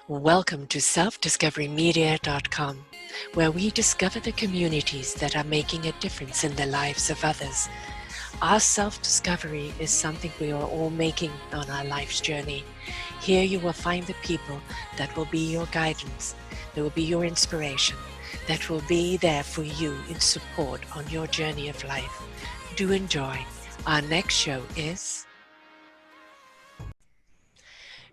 Welcome to selfdiscoverymedia.com, where we discover the communities that are making a difference in the lives of others. Our self-discovery is something we are all making on our life's journey. Here you will find the people that will be your guidance, that will be your inspiration, that will be there for you in support on your journey of life. Do enjoy. Our next show is...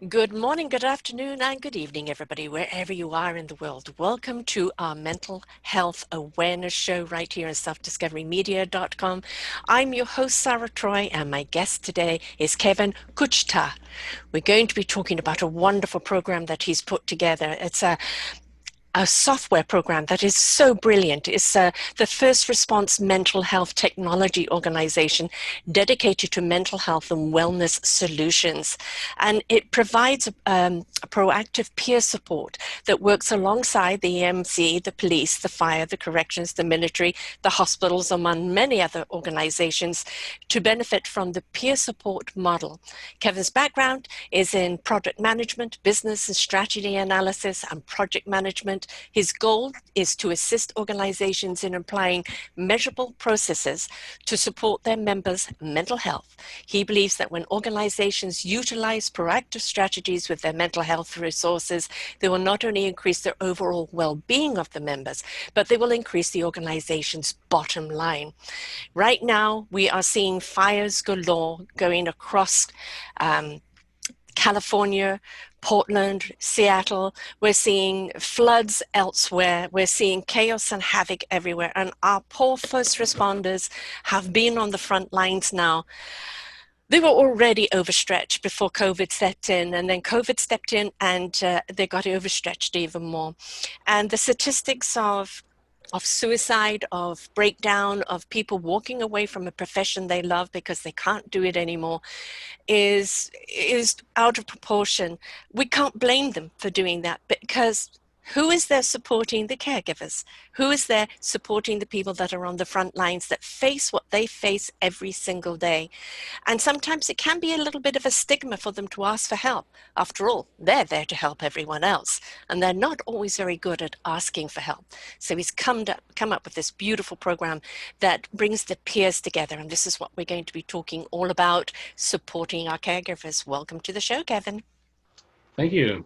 Good morning, good afternoon, and good evening, everybody, wherever you are in the world. Welcome to our mental health awareness show right here on selfdiscoverymedia.com. I'm your host, Sarah Troy, and my guest today is Kevin Kuchta. We're going to be talking about a wonderful program that he's put together. It's a software program that is so brilliant. It's the first response mental health technology organization dedicated to mental health and wellness solutions. And it provides a proactive peer support that works alongside the EMC, the police, the fire, the corrections, the military, the hospitals, among many other organizations to benefit from the peer support model. Kevin's background is in project management, business and strategy analysis, and project management. His goal is to assist organizations in applying measurable processes to support their members' mental health. He believes that when organizations utilize proactive strategies with their mental health resources, they will not only increase their overall well-being of the members, but they will increase the organization's bottom line. Right now, we are seeing fires galore going across California, Portland, Seattle. We're seeing floods elsewhere. We're seeing chaos and havoc everywhere. And our poor first responders have been on the front lines now. They were already overstretched before COVID set in, and then COVID stepped in and they got overstretched even more. And the statistics of suicide, of breakdown, of people walking away from a profession they love because they can't do it anymore is out of proportion. We can't blame them for doing that because who is there supporting the caregivers? Who is there supporting the people that are on the front lines that face what they face every single day? And sometimes it can be a little bit of a stigma for them to ask for help. After all, they're there to help everyone else, and they're not always very good at asking for help. So he's come up with this beautiful program that brings the peers together, and this is what we're going to be talking all about, supporting our caregivers. Welcome to the show, Kevin. Thank you.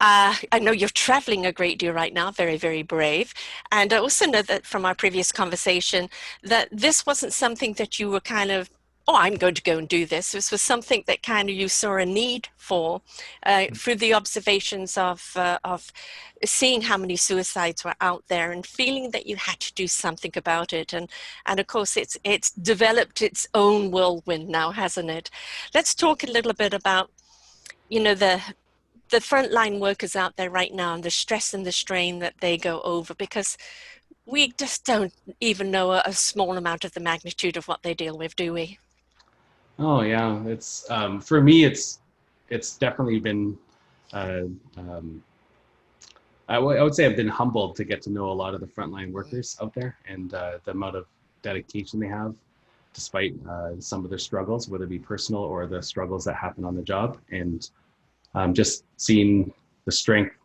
I know you're traveling a great deal right now, very, very brave. And I also know that from our previous conversation that this wasn't something that you were kind of, oh, I'm going to go and do this. This was something that kind of you saw a need for through the observations of seeing how many suicides were out there and feeling that you had to do something about it. And of course, it's developed its own whirlwind now, hasn't it? Let's talk a little bit about, the frontline workers out there right now and the stress and the strain that they go over, because we just don't even know a small amount of the magnitude of what they deal with, do we? Oh yeah, it's for me. It's definitely been. I would say I've been humbled to get to know a lot of the frontline workers out there and the amount of dedication they have, despite some of their struggles, whether it be personal or the struggles that happen on the job, and just seeing the strength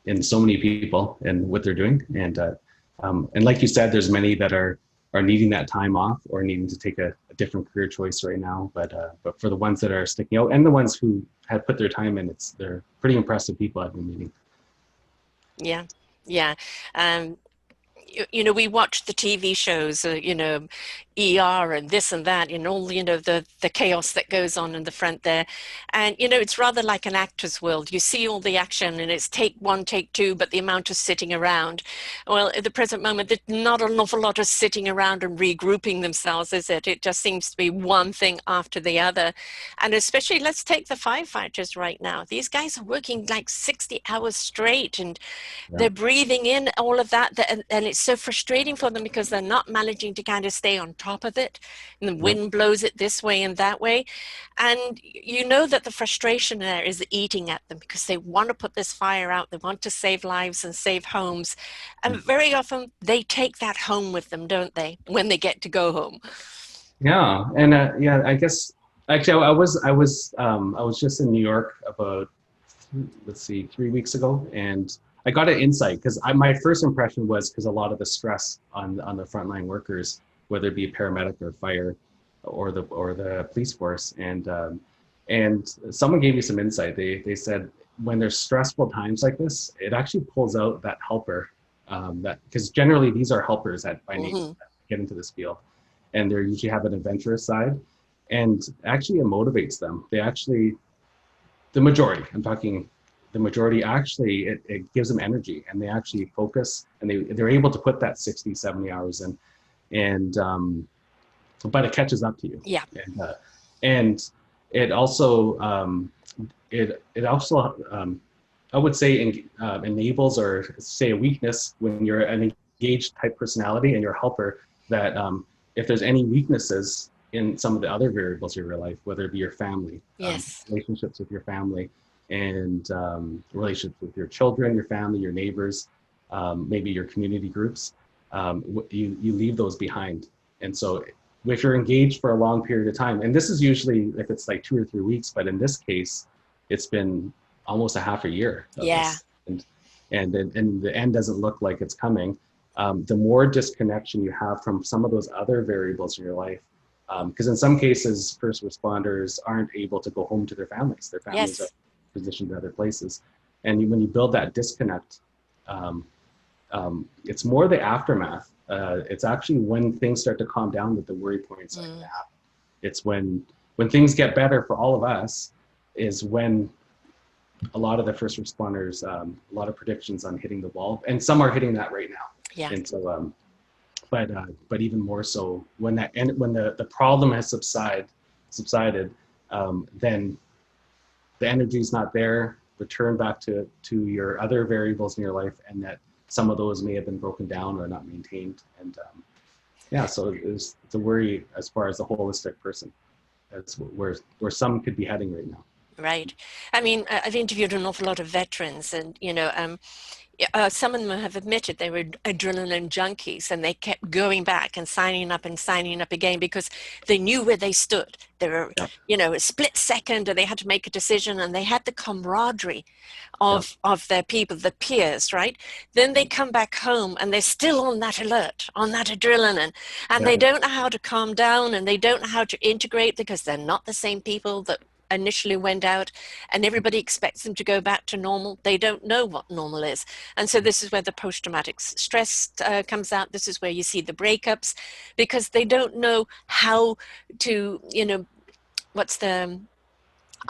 in so many people and what they're doing. And like you said, there's many that are needing that time off or needing to take a different career choice right now. But for the ones that are sticking out and the ones who have put their time in, they're pretty impressive people I've been meeting. Yeah, yeah. We watch the TV shows, ER and this and that, all, the chaos that goes on in the front there. And, it's rather like an actor's world. You see all the action and it's take one, take two, but the amount of sitting around. Well, at the present moment, there's not an awful lot of sitting around and regrouping themselves, is it? It just seems to be one thing after the other. And especially, let's take the firefighters right now. These guys are working like 60 hours straight and they're breathing in all of that. And it's so frustrating for them because they're not managing to kind of stay on top of it. And the wind blows it this way and that way. And you know that the frustration there is eating at them because they want to put this fire out. They want to save lives and save homes. And very often they take that home with them, don't they, when they get to go home? Yeah. And I guess actually I was just in New York about let's see, 3 weeks ago, and I got an insight because my first impression was because a lot of the stress on the frontline workers, whether it be paramedic or fire, or the police force, and someone gave me some insight. They said when there's stressful times like this, it actually pulls out that helper, that because generally these are helpers that by nature Mm-hmm. that get into this field, and they usually have an adventurous side, and actually it motivates them. They actually, the majority, I'm talking the majority, actually it gives them energy, and they actually focus, and they're able to put that 60, 70 hours in, and but it catches up to you. Yeah. And it also it also I would say enables, or say, a weakness when you're an engaged type personality and you're a helper, that if there's any weaknesses in some of the other variables of your life, whether it be your family, Yes. relationships with your family, and relationships with your children, your family, your neighbors, maybe your community groups, you leave those behind. And so if you're engaged for a long period of time, and this is usually if it's like 2 or 3 weeks, but in this case, it's been almost a half a year of Yeah. this, and the end doesn't look like it's coming. The more disconnection you have from some of those other variables in your life, because in some cases, first responders aren't able to go home to their families. Their families are Yes. positioned to other places, and when you build that disconnect, it's more the aftermath. It's actually when things start to calm down that the worry points are going to happen. It's when things get better for all of us, is when a lot of the first responders, a lot of predictions on hitting the wall, and some are hitting that right now. Yeah. And so, but even more so when the problem has subsided, then the energy is not there. Return back to your other variables in your life, and that some of those may have been broken down or not maintained. And yeah, so it's a worry as far as the holistic person. That's where some could be heading right now. Right. I mean, I've interviewed an awful lot of veterans, and some of them have admitted they were adrenaline junkies, and they kept going back and signing up again because they knew where they stood. They were, Yeah, a split second, and they had to make a decision, and they had the camaraderie yeah, of their people, the peers, right? Then they come back home and they're still on that alert, on that adrenaline, and yeah, they don't know how to calm down, and they don't know how to integrate because they're not the same people that initially went out, and everybody expects them to go back to normal. They don't know what normal is. And so this is where the post-traumatic stress comes out. This is where you see the breakups, because they don't know how to, what's the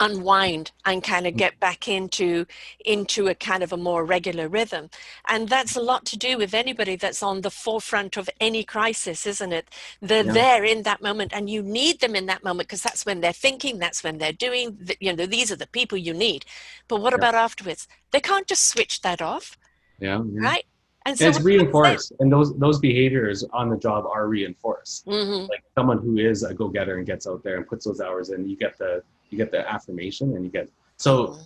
unwind and kind of get back into a kind of a more regular rhythm. And that's a lot to do with anybody that's on the forefront of any crisis, isn't it? They're yeah, there in that moment, and you need them in that moment, because that's when they're thinking, that's when they're doing, these are the people you need. But what yeah, about afterwards? They can't just switch that off, yeah, yeah. right? And And so it's what happens then? reinforced, and those behaviors on the job are reinforced. Mm-hmm. Like someone who is a go-getter and gets out there and puts those hours in, you get the affirmation, and you get so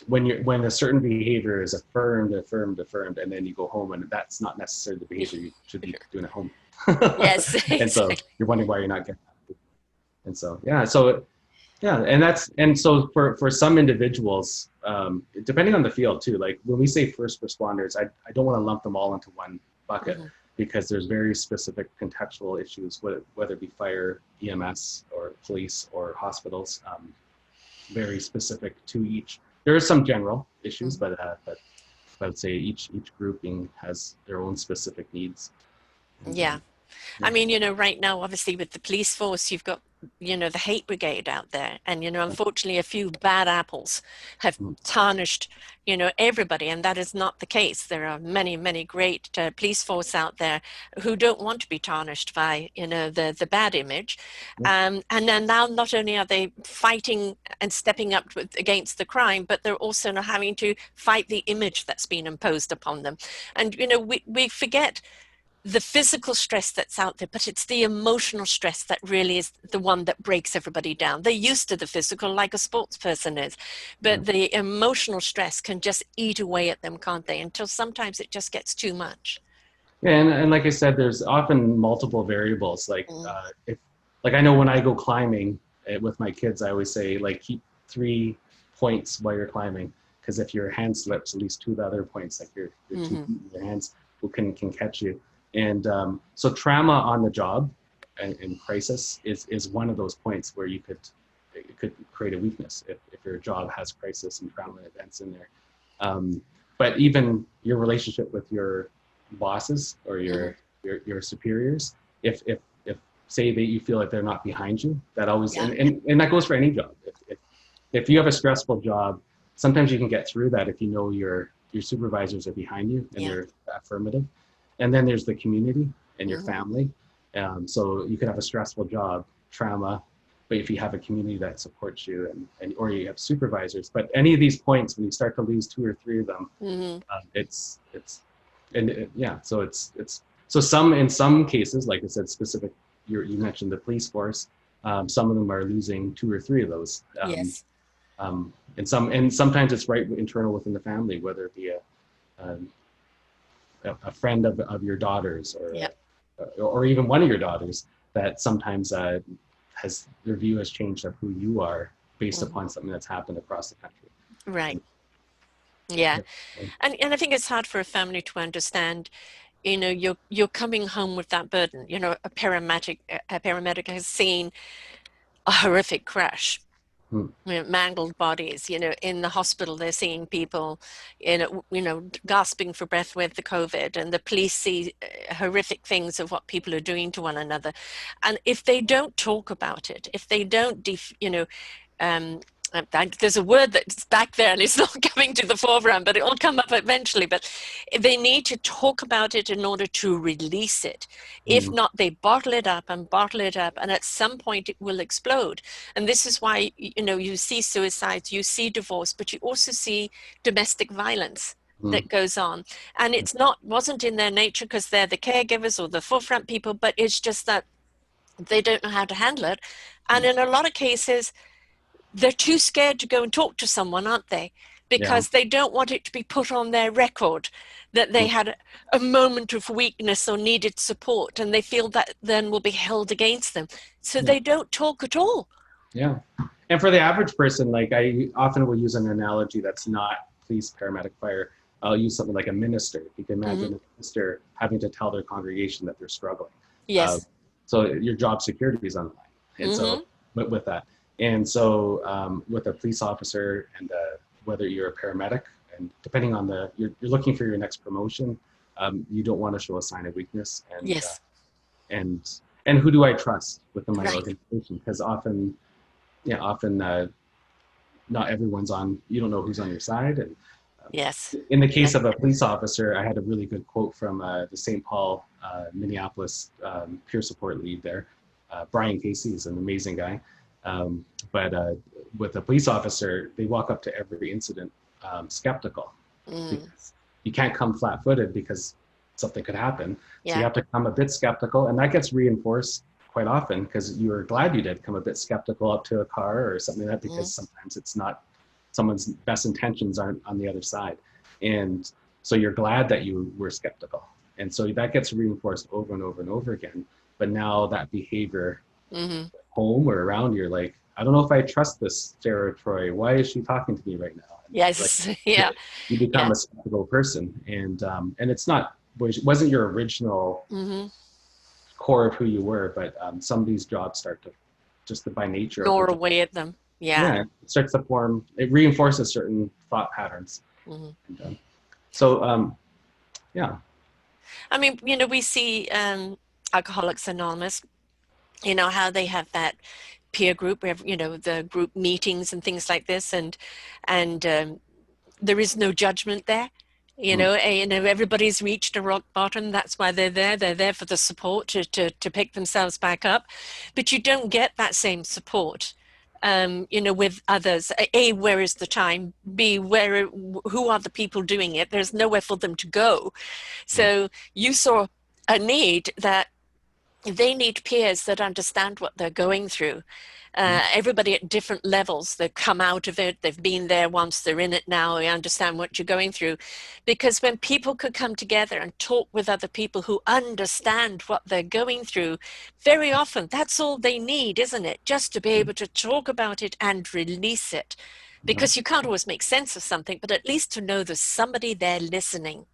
when a certain behavior is affirmed, and then you go home, and that's not necessarily the behavior you should be doing at home. Yes, And so exactly. you're wondering why you're not getting that. And so yeah, and so for some individuals, depending on the field too, like when we say first responders, I don't want to lump them all into one bucket, Mm-hmm. because there's very specific contextual issues, whether it be fire, EMS, or police, or hospitals, very specific to each. There are some general issues, Mm-hmm. but I would say each grouping has their own specific needs. And Yeah. yeah, I mean, right now, obviously, with the police force, you've got, the hate brigade out there. And, unfortunately, a few bad apples have mm, tarnished, everybody. And that is not the case. There are many, many great police force out there who don't want to be tarnished by, the bad image. yeah, And then now not only are they fighting and stepping up against the crime, but they're also now having to fight the image that's been imposed upon them. And, we forget the physical stress that's out there, but it's the emotional stress that really is the one that breaks everybody down. They're used to the physical like a sports person is, yeah. but the emotional stress can just eat away at them, can't they? Until sometimes it just gets too much. Yeah, and like I said, there's often multiple variables. Like Mm. if, like I know when I go climbing with my kids, I always say like keep 3 points while you're climbing, because if your hand slips, at least two of the other points, like your two feet and your hands, can catch you. And so trauma on the job and crisis is one of those points where it could create a weakness if your job has crisis and trauma events in there. But even your relationship with your bosses or your superiors, if say that you feel like they're not behind you, that always, and that goes for any job. If you have a stressful job, sometimes you can get through that if you know your supervisors are behind you and they're affirmative. And then there's the community and your family. So you could have a stressful job, trauma, but if you have a community that supports you and or you have supervisors, but any of these points, when you start to lose two or three of them, so in some cases, like I said, specific, you mentioned the police force, some of them are losing two or three of those. And sometimes it's right internal within the family, whether it be a friend of your daughters or even one of your daughters that sometimes has their view has changed of who you are based upon something that's happened across the country. Right. Yeah. And I think it's hard for a family to understand, you know, you're coming home with that burden. You know, a paramedic has seen a horrific crash. You know, mangled bodies, you know, in the hospital, they're seeing people, you know, gasping for breath with the COVID, and the police see horrific things of what people are doing to one another. And if they don't talk about it, if they don't, there's a word that's back there and it's not coming to the foreground, but it'll come up eventually. But they need to talk about it in order to release it. If not, they bottle it up, and at some point it will explode. And this is why, you know, you see suicides, you see divorce, but you also see domestic violence that goes on. And wasn't in their nature because they're the caregivers or the forefront people, but it's just that they don't know how to handle it. And in a lot of cases, they're too scared to go and talk to someone, aren't they? Because they don't want it to be put on their record that they had a moment of weakness or needed support, and they feel that then will be held against them. So they don't talk at all. Yeah. And for the average person, like I often will use an analogy that's not police, paramedic, fire. I'll use something like a minister. You can imagine a minister having to tell their congregation that they're struggling. Yes. So your job security is on the line. And so with that. And so with a police officer and whether you're a paramedic, and depending on you're looking for your next promotion, you don't want to show a sign of weakness. And and who do I trust within my organization? Because often not everyone's you don't know who's on your side. And in the case of a police officer, I had a really good quote from the St. Paul, Minneapolis peer support lead there. Brian Casey is an amazing guy. But with a police officer, they walk up to every incident skeptical. Because you can't come flat-footed because something could happen. So you have to come a bit skeptical, and that gets reinforced quite often because you're glad you did come a bit skeptical up to a car or something like that, because sometimes it's not, someone's best intentions aren't on the other side. And so you're glad that you were skeptical. And so that gets reinforced over and over and over again. But now that behavior home or around, you're like, I don't know if I trust this Sarah Troy. Why is she talking to me right now? And you become a skeptical person, and it's not, it wasn't your original core of who you were, but some of these jobs start to just by nature gnaw away at them. It starts to form. It reinforces certain thought patterns. And, I mean, you know, we see Alcoholics Anonymous, you know, how they have that peer group, you know, the group meetings and things like this, and there is no judgment there. You know, everybody's reached a rock bottom. That's why they're there. They're there for the support to pick themselves back up. But you don't get that same support, you know, with others. A, where is the time? B, who are the people doing it? There's nowhere for them to go. So you saw a need that they need peers that understand what they're going through. Everybody at different levels, they've come out of it, they've been there once, they're in it now, they understand what you're going through. Because when people could come together and talk with other people who understand what they're going through, very often that's all they need, isn't it? Just to be able to talk about it and release it. Yeah, Because you can't always make sense of something, but at least to know there's somebody there listening.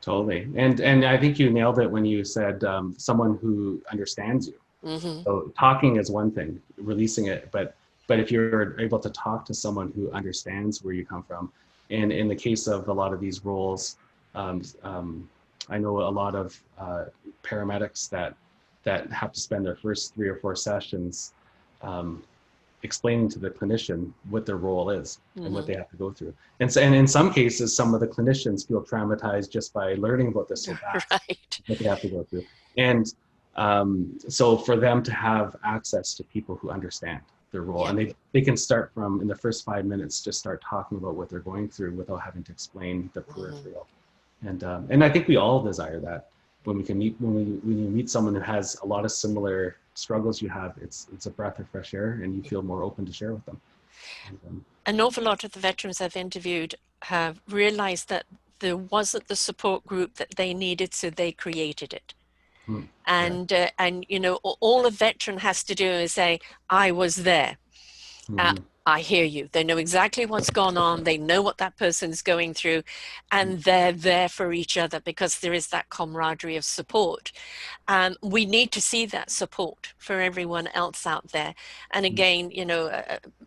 totally. And I think you nailed it when you said someone who understands you. Mm-hmm. So talking is one thing, releasing it, but if you're able to talk to someone who understands where you come from, and in the case of a lot of these roles, um, um, I know a lot of paramedics that have to spend their first 3 or 4 sessions um, explaining to the clinician what their role is and what Mm-hmm. they have to go through. And so, and in some cases, some of the clinicians feel traumatized just by learning about this so fast, Right. what they have to go through. And so for them to have access to people who understand their role, Yeah. and they can start from in the first 5 minutes, just start talking about what they're going through without having to explain the Mm-hmm. peripheral. And I think we all desire that when we can meet, when you meet someone who has a lot of similar struggles you have, it's a breath of fresh air, and you feel more open to share with them. And, An awful lot of the veterans I've interviewed have realized that there wasn't the support group that they needed, so they created it. hmm, yeah. And you know, all a veteran has to do is say, "I was there. Uh, Hmm. I hear you." They know exactly what's gone on. They know what that person's going through, and they're there for each other because there is that camaraderie of support. We need to see that support for everyone else out there. And again, you know,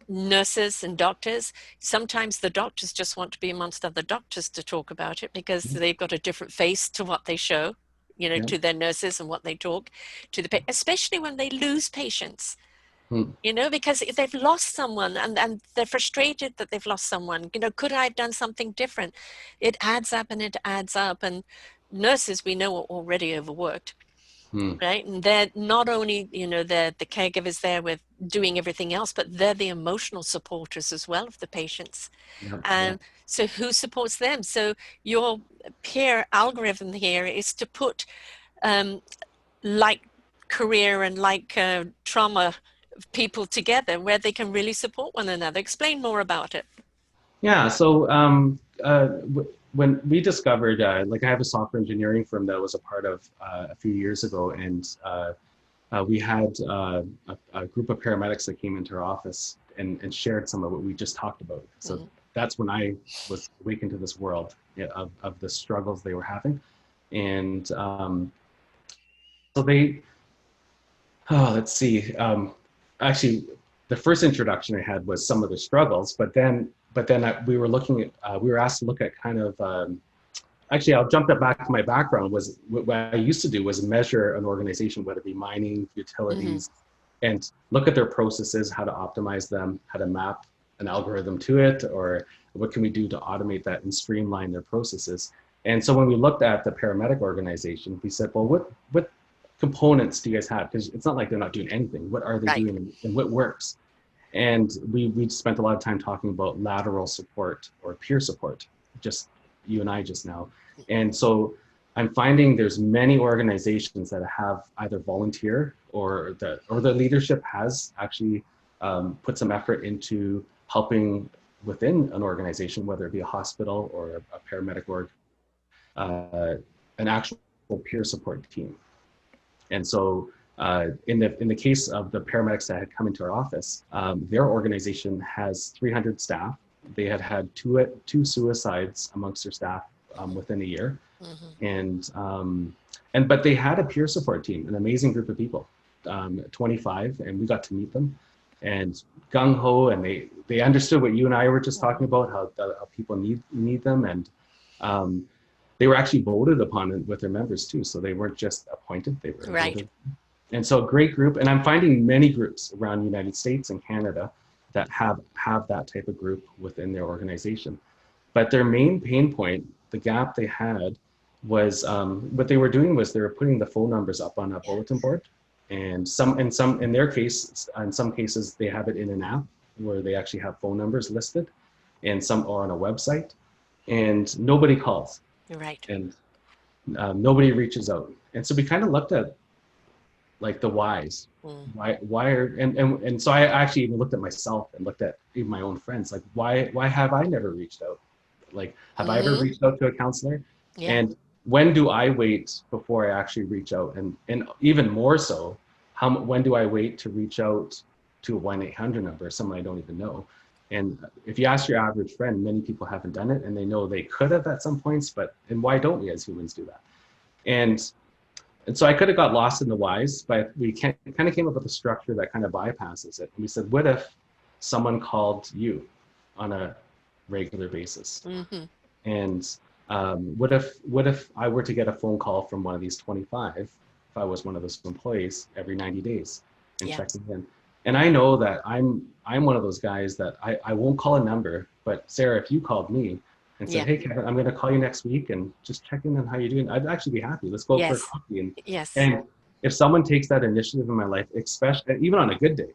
nurses and doctors, sometimes the doctors just want to be amongst other doctors to talk about it because they've got a different face to what they show, you know, Yeah. to their nurses and what they talk to the, especially when they lose patients. Hmm. You know, because if they've lost someone and they're frustrated that they've lost someone, you know, could I have done something different? It adds up and it adds up. And nurses, we know, are already overworked, Hmm. right? And they're not only, you know, they're the caregivers there with doing everything else, but they're the emotional supporters as well of the patients. Yeah. Yeah. And so who supports them? So your peer algorithm here is to put um, like career and like trauma people together where they can really support one another. Explain more about it. Yeah. So when we discovered, like I have a software engineering firm that was a part of a few years ago, and we had a group of paramedics that came into our office and shared some of what we just talked about. So Mm-hmm. that's when I was awakened to this world, yeah, of the struggles they were having. And so they, oh, let's see. Actually, the first introduction I had was some of the struggles, but then we were looking at, we were asked to look at kind of, actually, I'll jump back to my background. Was what I used to do was measure an organization, whether it be mining, Mm-hmm. utilities, and look at their processes, how to optimize them, how to map an algorithm to it, or what can we do to automate that and streamline their processes. And so when we looked at the paramedic organization, we said, well, what components do you guys have? Because it's not like they're not doing anything. What are they Right. doing, and what works? And we spent a lot of time talking about lateral support or peer support, just you and I just now. And so I'm finding there's many organizations that have either volunteer or the leadership has actually put some effort into helping within an organization, whether it be a hospital or a paramedic org, uh, an actual peer support team. And so in the case of the paramedics that had come into our office, their organization has 300 staff. They had had two suicides amongst their staff within a year, Mm-hmm. and but they had a peer support team, an amazing group of people, 25, and we got to meet them, and gung ho, and they understood what you and I were just talking about, how people need them, and um, they were actually voted upon with their members too. So they weren't just appointed; they were Right. voted. And so a great group, and I'm finding many groups around the United States and Canada that have that type of group within their organization. But their main pain point, the gap they had, was what they were doing was they were putting the phone numbers up on a bulletin board, and in their case, in some cases they have it in an app where they actually have phone numbers listed, and some are on a website, and nobody calls, Right. and nobody reaches out. And so we kind of looked at like the whys. Mm. Why are and so I actually even looked at myself and looked at even my own friends, like why have I never reached out? Like, have I ever Mm-hmm. reached out to a counselor? Yeah. And when do I wait before I actually reach out? And even more so, when do I wait to reach out to a 1-800 number, someone I don't even know? And if you ask your average friend, many people haven't done it, and they know they could have at some points, but and why don't we as humans do that? And and so I could have got lost in the whys, but we kind of came up with a structure that kind of bypasses it. And we said, what if someone called you on a regular basis? Mm-hmm. And what if I were to get a phone call from one of these 25, if I was one of those employees every 90 days and Yeah. checking in? And I know that I'm one of those guys that I won't call a number, but Sarah, if you called me and said, Yeah. hey Kevin, I'm gonna call you next week and just check in on how you're doing, I'd actually be happy. Let's go out for a Yes. coffee. Yes. And if someone takes that initiative in my life, especially even on a good day,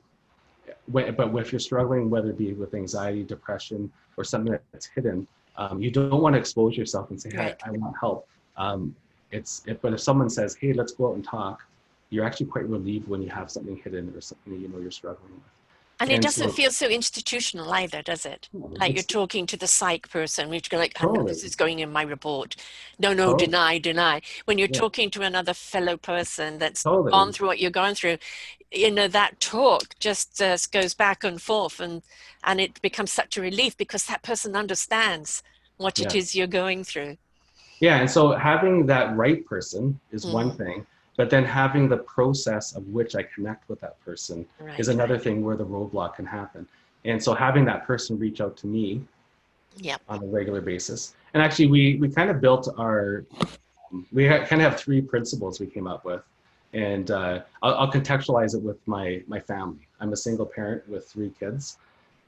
but if you're struggling, whether it be with anxiety, depression, or something that's hidden, you don't want to expose yourself and say, hey, Right. I want help. But if someone says, hey, let's go out and talk, you're actually quite relieved when you have something hidden or something you know you're struggling with. And it And doesn't so feel so institutional either, does it? Like you're it's talking to the psych person, which go like, I know totally, this is going in my report. No, no, totally, deny, deny. When you're yeah, talking to another fellow person that's gone totally, through what you're going through, that talk just goes back and forth, and it becomes such a relief because that person understands what it yeah. is you're going through. Yeah, and so having that right person is one Mm, thing, but then having the process of which I connect with that person is right. another thing where the roadblock can happen. And so having that person reach out to me Yep. on a regular basis, and actually we kind of built kind of have three principles we came up with, and I'll contextualize it with my family. I'm a single parent with 3 kids,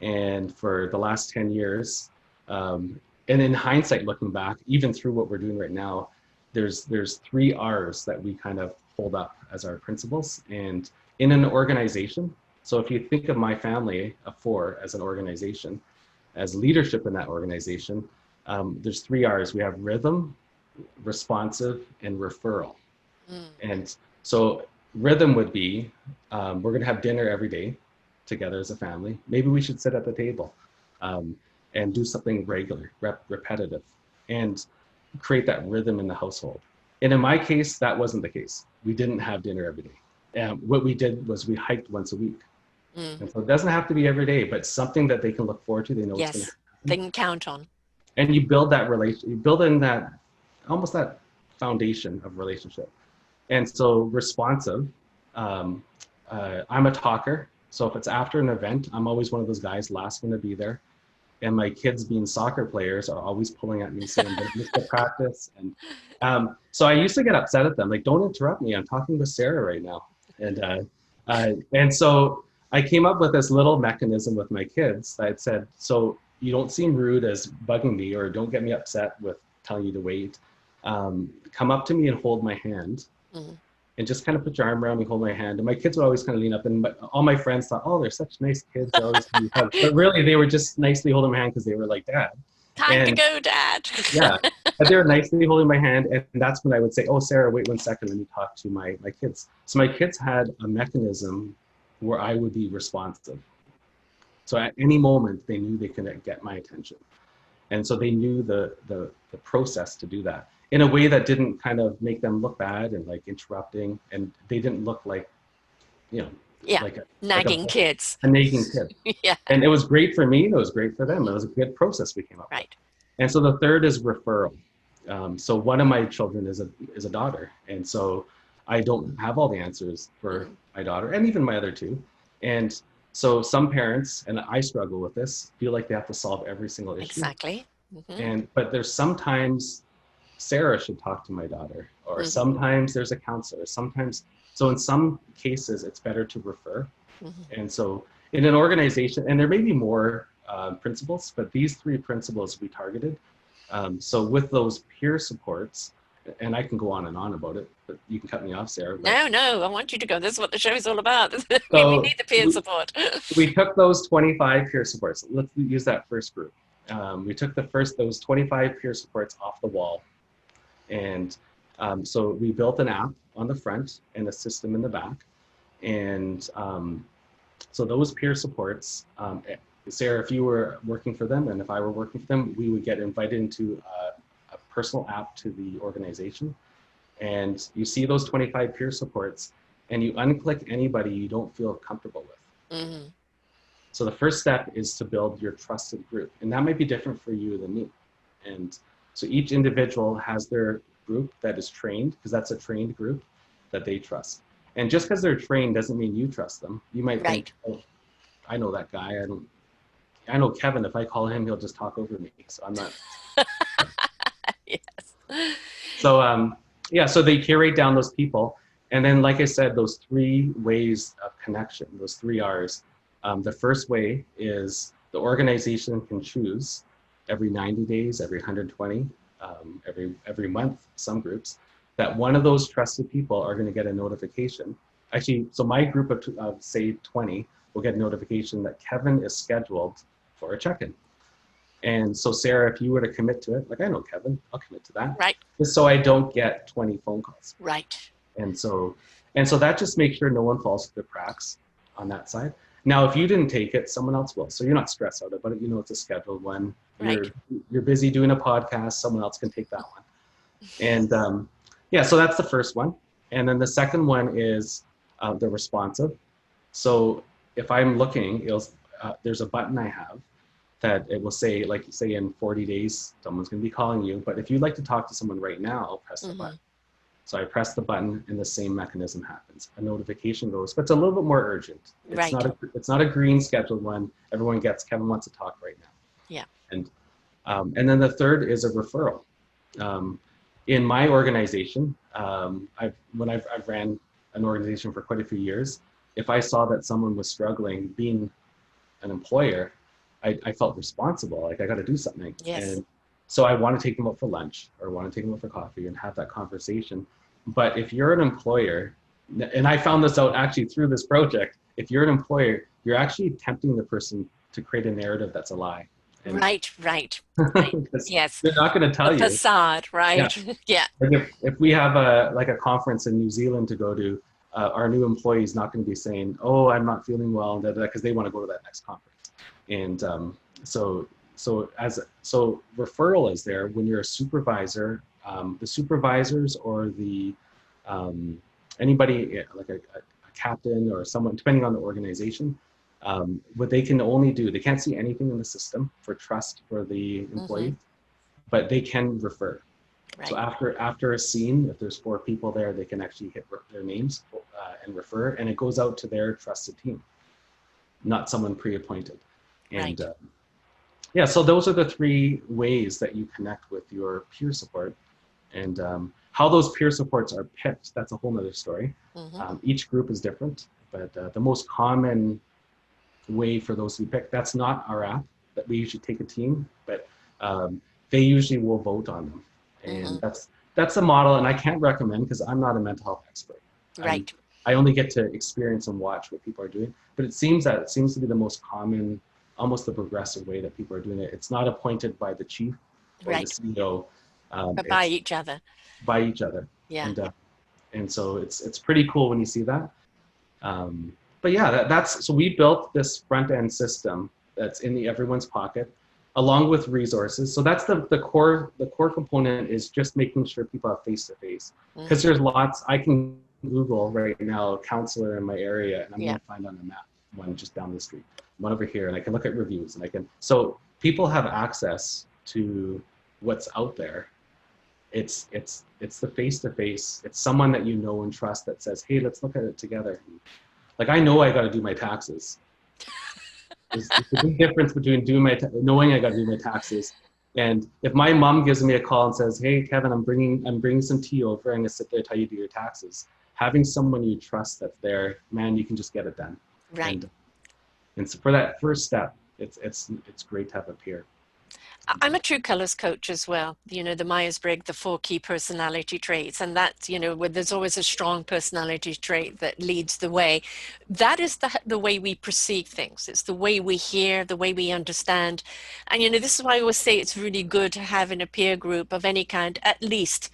and for the last 10 years, and in hindsight, looking back, even through what we're doing right now, there's 3 R's that we kind of hold up as our principles. And in an organization, so if you think of my family of 4 as an organization, as leadership in that organization, there's 3 R's. We have rhythm, responsive, and referral. Mm, And so rhythm would be, we're going to have dinner every day together as a family. Maybe we should sit at the table, um, and do something regular, repetitive, and create that rhythm in the household. And in my case, that wasn't the case. We didn't have dinner every day. And what we did was we hiked once a week. mm. And so it doesn't have to be every day, but something that they can look forward to. They know it's going to Yes. They happen. can count on. And you build that relation, you build in that almost that foundation of relationship. And so responsive, um, I'm a talker. So if it's after an event, I'm always one of those guys last one to be there. And my kids being soccer players are always pulling at me saying, but miss the practice. And so I used to get upset at them, like, don't interrupt me. I'm talking with Sarah right now. And so I came up with this little mechanism with my kids that I said, so you don't seem rude as bugging me or don't get me upset with telling you to wait. Come up to me and hold my hand Mm. and just kind of put your arm around me, hold my hand. And my kids would always kind of lean up, and all my friends thought, oh, they're such nice kids. They're always giving me hugs. But really, they were just nicely holding my hand because they were like, Dad. Time to And go, Dad. yeah, but they were nicely holding my hand. And that's when I would say, oh, Sarah, wait 1 second. Let me talk to my kids. So my kids had a mechanism where I would be responsive. So at any moment, they knew they could get my attention. And so they knew the process to do that in a way that didn't kind of make them look bad and like interrupting. And they didn't look like, you know, Yeah. like a, like a, Nagging kids. a nagging kid. Yeah. And it was great for me. And it was great for them. It Mhm. was a good process we came up with. Right. And so the third is referral. So one of my children is a daughter. And so I don't have all the answers for Mhm. my daughter and even my other 2. And so some parents, and I struggle with this, feel like they have to solve every single issue. Exactly. Hmm. But there's sometimes Sarah should talk to my daughter, or Hmm. sometimes there's a counselor. So in some cases, it's better to refer. Hmm. And so in an organization, and there may be more principles, but these 3 principles we targeted. So with those peer supports, and I can go on and on about it, but you can cut me off, Sarah. But No, no, I want you to go. This is what the show is all about. We so need the peer support. we took those 25 peer supports. Let's use that first group. We took those 25 peer supports off the wall. And so we built an app on the front and a system in the back. And so those peer supports, Sarah, if you were working for them and if I were working for them, we would get invited into a personal app to the organization. And you see those 25 peer supports and you unclick anybody you don't feel comfortable with. Mm-hmm. So the first step is to build your trusted group. And that might be different for you than me. And so each individual has their group that is trained, because that's a trained group that they trust. And just because they're trained doesn't mean you trust them. You might think, Right. oh, I know that guy. I know Kevin. If I call him, he'll just talk over me. So I'm not. Yes. So yeah, so they curate down those people. And then, like I said, those 3 ways of connection, those 3 R's. The first way is the organization can choose every 90 days, every 120, every month, some groups, that one of those trusted people are going to get a notification. Actually, so my group of say 20 will get a notification that Kevin is scheduled for a check-in. And so Sarah, if you were to commit to it, like I know Kevin, I'll commit to that, Right. just so I don't get 20 phone calls. Right. And so that just makes sure no one falls through the cracks on that side. Now, if you didn't take it, someone else will. So you're not stressed out about it. You know, it's a scheduled one. Right. You're busy doing a podcast. Someone else can take that one. And yeah, so that's the first one. And then the second one is the responsive. So if I'm looking, there's a button I have that it will say, like say in 40 days, someone's going to be calling you. But if you'd like to talk to someone right now, I'll press the button. So I press the button and the same mechanism happens. A notification goes, but it's a little bit more urgent. Right. It's not a green scheduled one. Everyone gets, Kevin wants to talk right now. Yeah. And then the third is a referral. In my organization, I've ran an organization for quite a few years. If I saw that someone was struggling being an employer, I felt responsible. Like I got to do something. Yes. And so I want to take them out for lunch or want to take them out for coffee and have that conversation. But if you're an employer, and I found this out actually through this project, if you're an employer, you're actually tempting the person to create a narrative that's a lie. And Right. Yes. they're not going to tell The you. facade, right? Yeah. Yeah. Like if we have a conference in New Zealand to go to, our new employee is not going to be saying, "Oh, I'm not feeling well," because they want to go to that next conference. And so referral is there when you're a supervisor. The supervisors or the anybody like a captain or someone, depending on the organization, what they can only do, they can't see anything in the system for trust for the employee, but they can refer. Right. So after a scene, if there's 4 people there, they can actually hit their names and refer, and it goes out to their trusted team, not someone pre-appointed. And right. Yeah, so those are the 3 ways that you connect with your peer support. And how those peer supports are picked, that's a whole nother story. Each group is different, but the most common way for those to be picked, that's not our app, that we usually take a team, but they usually will vote on them. And that's a model, and I can't recommend because I'm not a mental health expert. Right. I only get to experience and watch what people are doing, but it seems to be the most common, almost the progressive way that people are doing it. It's not appointed by the chief or the CEO, but by each other. By each other. Yeah. And so it's pretty cool when you see that. But yeah, so we built this front end system that's in everyone's pocket, along with resources. So that's the core component is just making sure people have face-to-face. Because there's lots, I can Google right now, counselor in my area, and I'm going to find on the map one just down the street, one over here, and I can look at reviews, and so people have access to what's out there. It's the face-to-face. It's someone that you know and trust that says, hey, let's look at it together. Like, I know I got to do my taxes. There's a big difference between knowing I got to do my taxes. And if my mom gives me a call and says, hey, Kevin, I'm bringing some tea over, I'm going to sit there and tell you to do your taxes. Having someone you trust that's there, man, you can just get it done. Right. And so for that first step, it's great to have a peer. I'm a true colors coach as well. The Myers-Briggs, the 4 key personality traits, and that's, where there's always a strong personality trait that leads the way. That is the way we perceive things. It's the way we hear, the way we understand. And, this is why I always say it's really good to have in a peer group of any kind, at least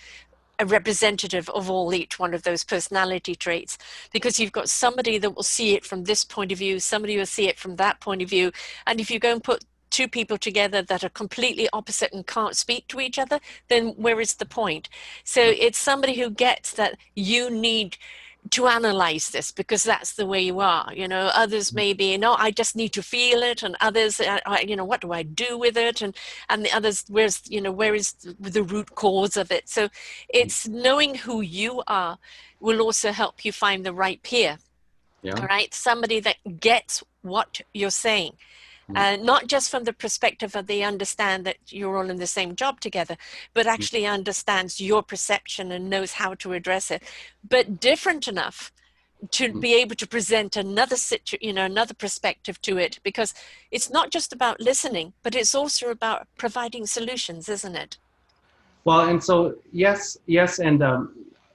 a representative of each one of those personality traits, because you've got somebody that will see it from this point of view, somebody will see it from that point of view. And if you go and put two people together that are completely opposite and can't speak to each other, then where is the point? So it's somebody who gets that you need to analyze this because that's the way you are. Others maybe, no, I just need to feel it, and others, what do I do with it? And the others, where is the root cause of it? So it's knowing who you are will also help you find the right peer. Yeah. All right, somebody that gets what you're saying. Not just from the perspective of they understand that you're all in the same job together, but actually understands your perception and knows how to address it, but different enough to be able to present another perspective to it, because it's not just about listening, but it's also about providing solutions, isn't it? Well, and so yes, and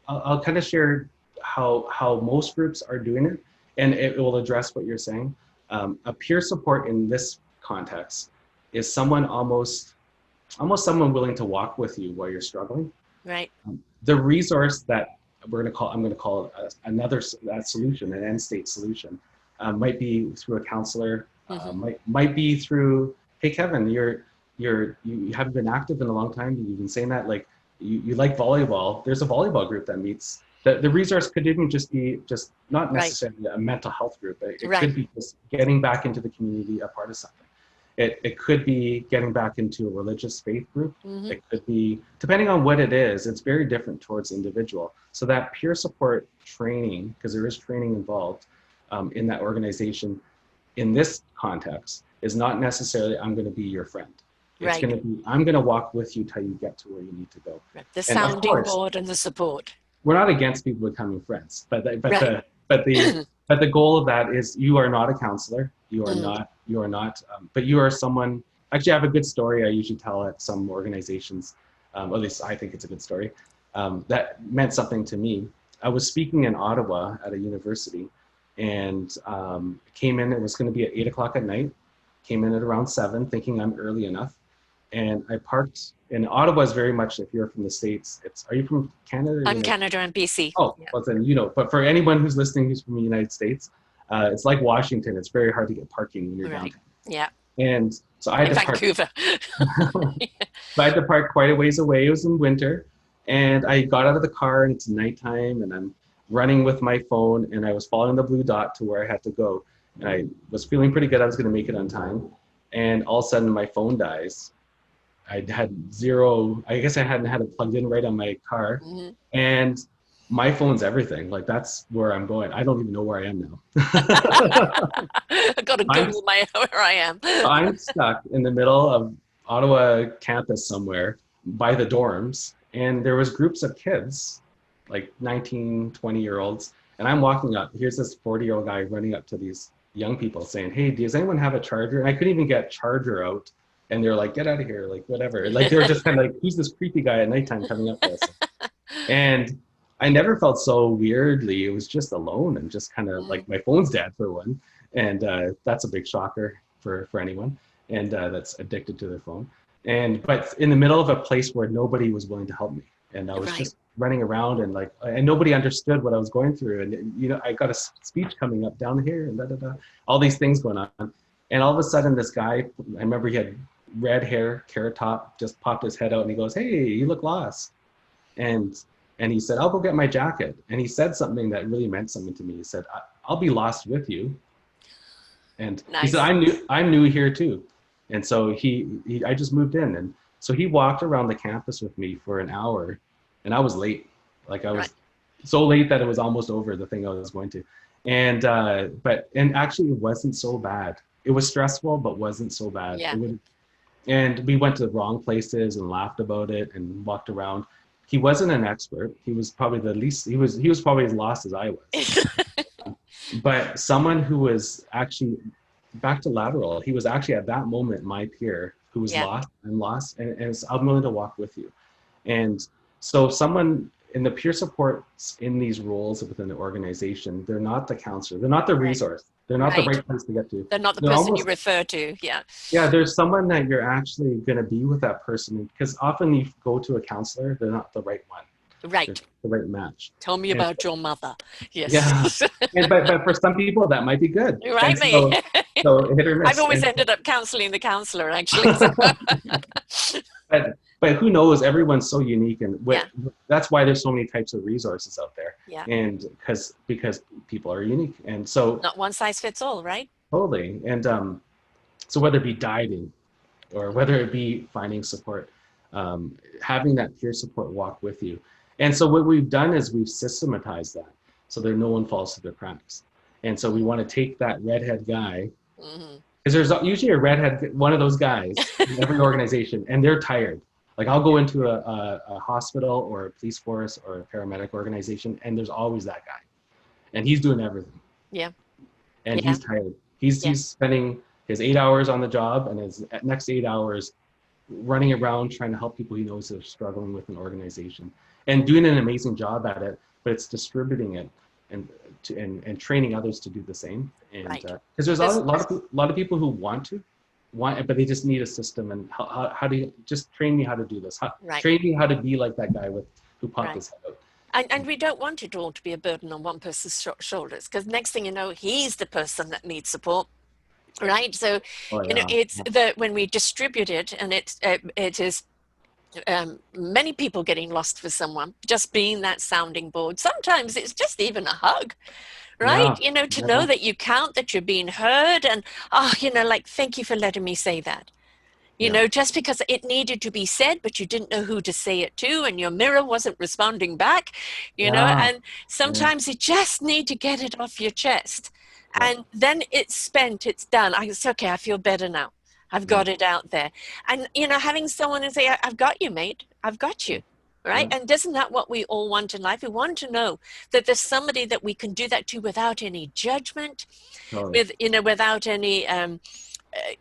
I'll kind of share how most groups are doing it, and it will address what you're saying. A peer support in this context is someone almost someone willing to walk with you while you're struggling. Right. The resource that I'm going to call another solution, an end state solution, might be through a counselor, might be through, hey Kevin, you haven't been active in a long time. You've been saying that, like you like volleyball. There's a volleyball group that meets. The resource could even just be not necessarily a mental health group. It could be just getting back into the community, a part of something. It could be getting back into a religious faith group. It could be, depending on what it is, it's very different towards individual. So that peer support training, because there is training involved in that organization, in this context, is not necessarily I'm going to be your friend. It's going to be I'm going to walk with you till you get to where you need to go. The sounding board and the support. We're not against people becoming friends, but the goal of that is you are not a counselor. You are not, but you are someone. Actually, I have a good story I usually tell at some organizations. At least I think it's a good story. That meant something to me. I was speaking in Ottawa at a university, and came in. It was going to be at 8:00 at night. Came in at around 7, thinking I'm early enough, and I parked. And Ottawa is very much, if you're from the States, are you from Canada? I'm Canada and BC. Oh, well then, but for anyone who's listening who's from the United States, it's like Washington. It's very hard to get parking when you're downtown. Yeah. And so I had to Vancouver. So I had to park quite a ways away. It was in winter, and I got out of the car, and it's nighttime, and I'm running with my phone, and I was following the blue dot to where I had to go. And I was feeling pretty good. I was going to make it on time. And all of a sudden my phone dies. I had zero, I guess I hadn't had it plugged in right on my car. And my phone's everything. Like, that's where I'm going. I don't even know where I am now. I've got to Google where I am. I'm stuck in the middle of Ottawa campus somewhere by the dorms. And there was groups of kids, like 19, 20-year-olds. And I'm walking up. Here's this 40-year-old guy running up to these young people saying, hey, does anyone have a charger? And I couldn't even get charger out. And they're like, get out of here, like, whatever. Like, they were just kind of like, who's this creepy guy at nighttime coming up to us? And I never felt so weirdly. It was just alone and just kind of like, my phone's dead for one. And that's a big shocker for anyone. And that's addicted to their phone. But in the middle of a place where nobody was willing to help me. And I was just running around and nobody understood what I was going through. And, I got a speech coming up down here and all these things going on. And all of a sudden this guy, I remember he had red hair, carrot top, just popped his head out and he goes, hey, you look lost. And he said, I'll go get my jacket. And he said something that really meant something to me. He said, I'll be lost with you. And he said, I'm new here too. And so I just moved in. And so he walked around the campus with me for an hour, and I was late. Like, I was so late that it was almost over, the thing I was going to. And actually it wasn't so bad. It was stressful, but wasn't so bad. Yeah. And we went to the wrong places and laughed about it and walked around. He wasn't an expert. He was probably he was probably as lost as I was. But someone who was actually, back to lateral, he was actually at that moment my peer who was lost. I'm lost, and I'm willing to walk with you. And so someone in the peer support in these roles within the organization, they're not the counselor, they're not the resource, they're not the right place to get to. They're not the person you refer to. Yeah, there's someone that you're actually going to be with that person, because often you go to a counselor, they're not the right one. Right. There's the right match. Tell me And about your mother. yeah, Yes. and but for some people that might be good. And Right, me. so hit or I've miss. always And ended up counseling the counselor, actually. So. but who knows? Everyone's so unique, and Yeah, that's why there's so many types of resources out there, yeah. and because people are unique, and so Not one size fits all, right? totally. And so whether it be dieting or whether it be finding support, having that peer support walk with you. And so what we've done is we've systematized that so that no one falls through the cracks. And so we want to take that redhead guy, Mm-hmm. because there's usually a redhead, one of those guys in every organization, and they're tired. Like I'll go into a hospital or a police force or a paramedic organization, and there's always that guy, and he's doing everything, Yeah, and yeah, he's tired. yeah. He's spending his 8 hours on the job, and his next 8 hours running around trying to help people he knows are struggling with an organization, and doing an amazing job at it. But it's distributing it and and training others to do the same. And Right. because there's This, a lot of people who want, but they just need a system. And how do you just train me how to do this? right, Train me how to be like that guy who popped right. his head out. And we don't want it all to be a burden on one person's shoulders, because next thing you know, he's the person that needs support. Right. So, Oh you know, yeah, it's the when we distribute it, and it is many people getting lost for someone, just being that sounding board. Sometimes it's just even a hug, right? yeah, You know, to know yeah, that you count, that you're being heard, and oh, you know, like, thank you for letting me say that. You yeah, know, just because it needed to be said, but you didn't know who to say it to, and your mirror wasn't responding back, you know, yeah, and yeah, sometimes you just need to get it off your chest. yeah, And then it's spent, it's done. It's okay, I feel better now. I've yeah, got it out there. And, you know, having someone and say, I've got you, mate. I've got you. Right. yeah, And isn't that what we all want in life? We want to know that there's somebody that we can do that to without any judgment, totally. with, you know, without any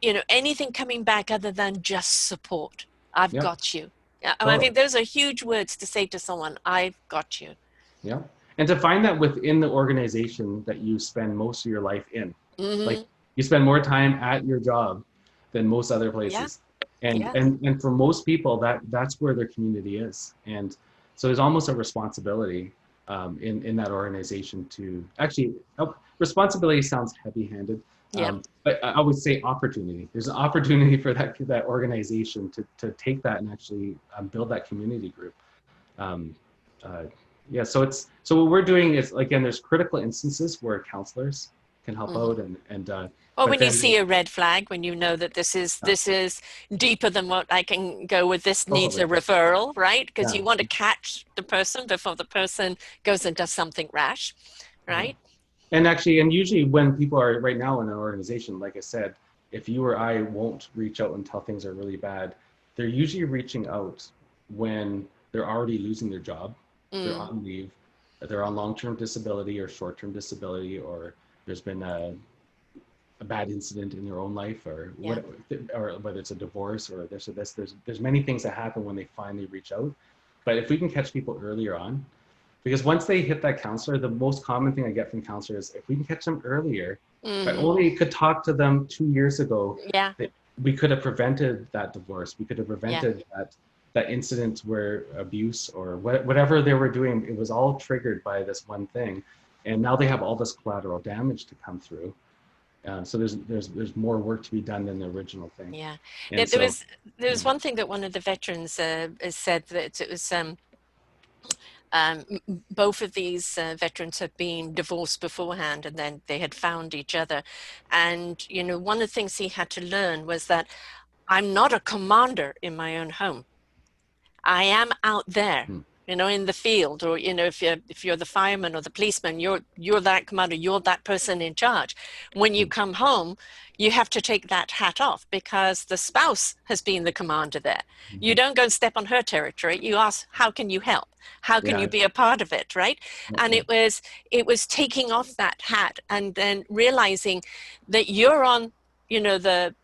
you know, anything coming back other than just support. I've Yep, got you. Yeah, and I totally. think those are huge words to say to someone. I've got you. Yeah. And to find that within the organization that you spend most of your life in. Like Mm-hmm. you spend more time at your job than most other Yeah, places. And yeah, and for most people that's where their community is. And so there's almost a responsibility in that organization to actually, responsibility sounds heavy-handed. yeah, But I would say opportunity. There's an opportunity for that organization to take that and actually build that community group. Um, uh, yeah, so what we're doing is, again, there's critical instances where counselors can help mm-hmm. out, and Or but when you then see a red flag, when you know that this is deeper than what I can go with, this needs a totally, referral, right? Because yeah, you want to catch the person before the person goes and does something rash, yeah. right? And actually, and usually when people are right now in an organization, like I said, if you or I won't reach out until things are really bad, they're usually reaching out when they're already losing their job, they're Mm, on leave, they're on long-term disability or short-term disability, or there's been a bad incident in their own life, or yeah, what, or whether it's a divorce or there's many things that happen when they finally reach out. But if we can catch people earlier on, because once they hit that counselor, the most common thing I get from counselors, if we can catch them earlier, if I mm-hmm. only could talk to them 2 years ago, Yeah, that we could have prevented that divorce. We could have yeah. prevented that incident where abuse or whatever they were doing, it was all triggered by this one thing. And now they have all this collateral damage to come through. So there's more work to be done than the original thing. Yeah, yeah. And There so, was yeah, one thing that one of the veterans has said, that it was both of these veterans had been divorced beforehand, and then they had found each other. And you know, one of the things he had to learn was that I'm not a commander in my own home. I am out there, hmm, you know, in the field, or you know, if you're the fireman or the policeman, you're that commander, you're that person in charge. When you hmm, come home, you have to take that hat off, because the spouse has been the commander there. You hmm, don't go and step on her territory. You ask, how can you help? How can you yeah, be a part of it, right? yeah, And yeah, it was taking off that hat and then realizing that you're on, you know, the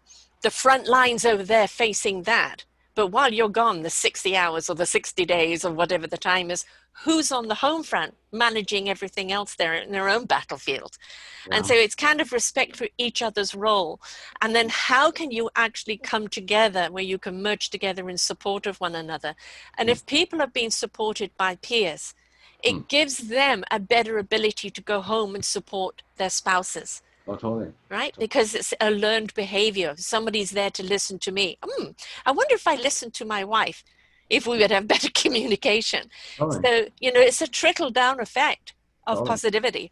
front lines over there facing that, But while you're gone, the 60 hours or the 60 days or whatever the time is, who's on the home front managing everything else there in their own battlefield? And Yeah. so it's kind of respect for each other's role. And then how can you actually come together where you can merge together in support of one another? And Mm, if people are being supported by peers, mm. it gives them a better ability to go home and support their spouses. Oh, totally. Right? Because it's a learned behavior. Somebody's there to listen to me. I wonder if I listened to my wife, if we would have better communication. Totally. So, it's a trickle down effect of Totally. positivity.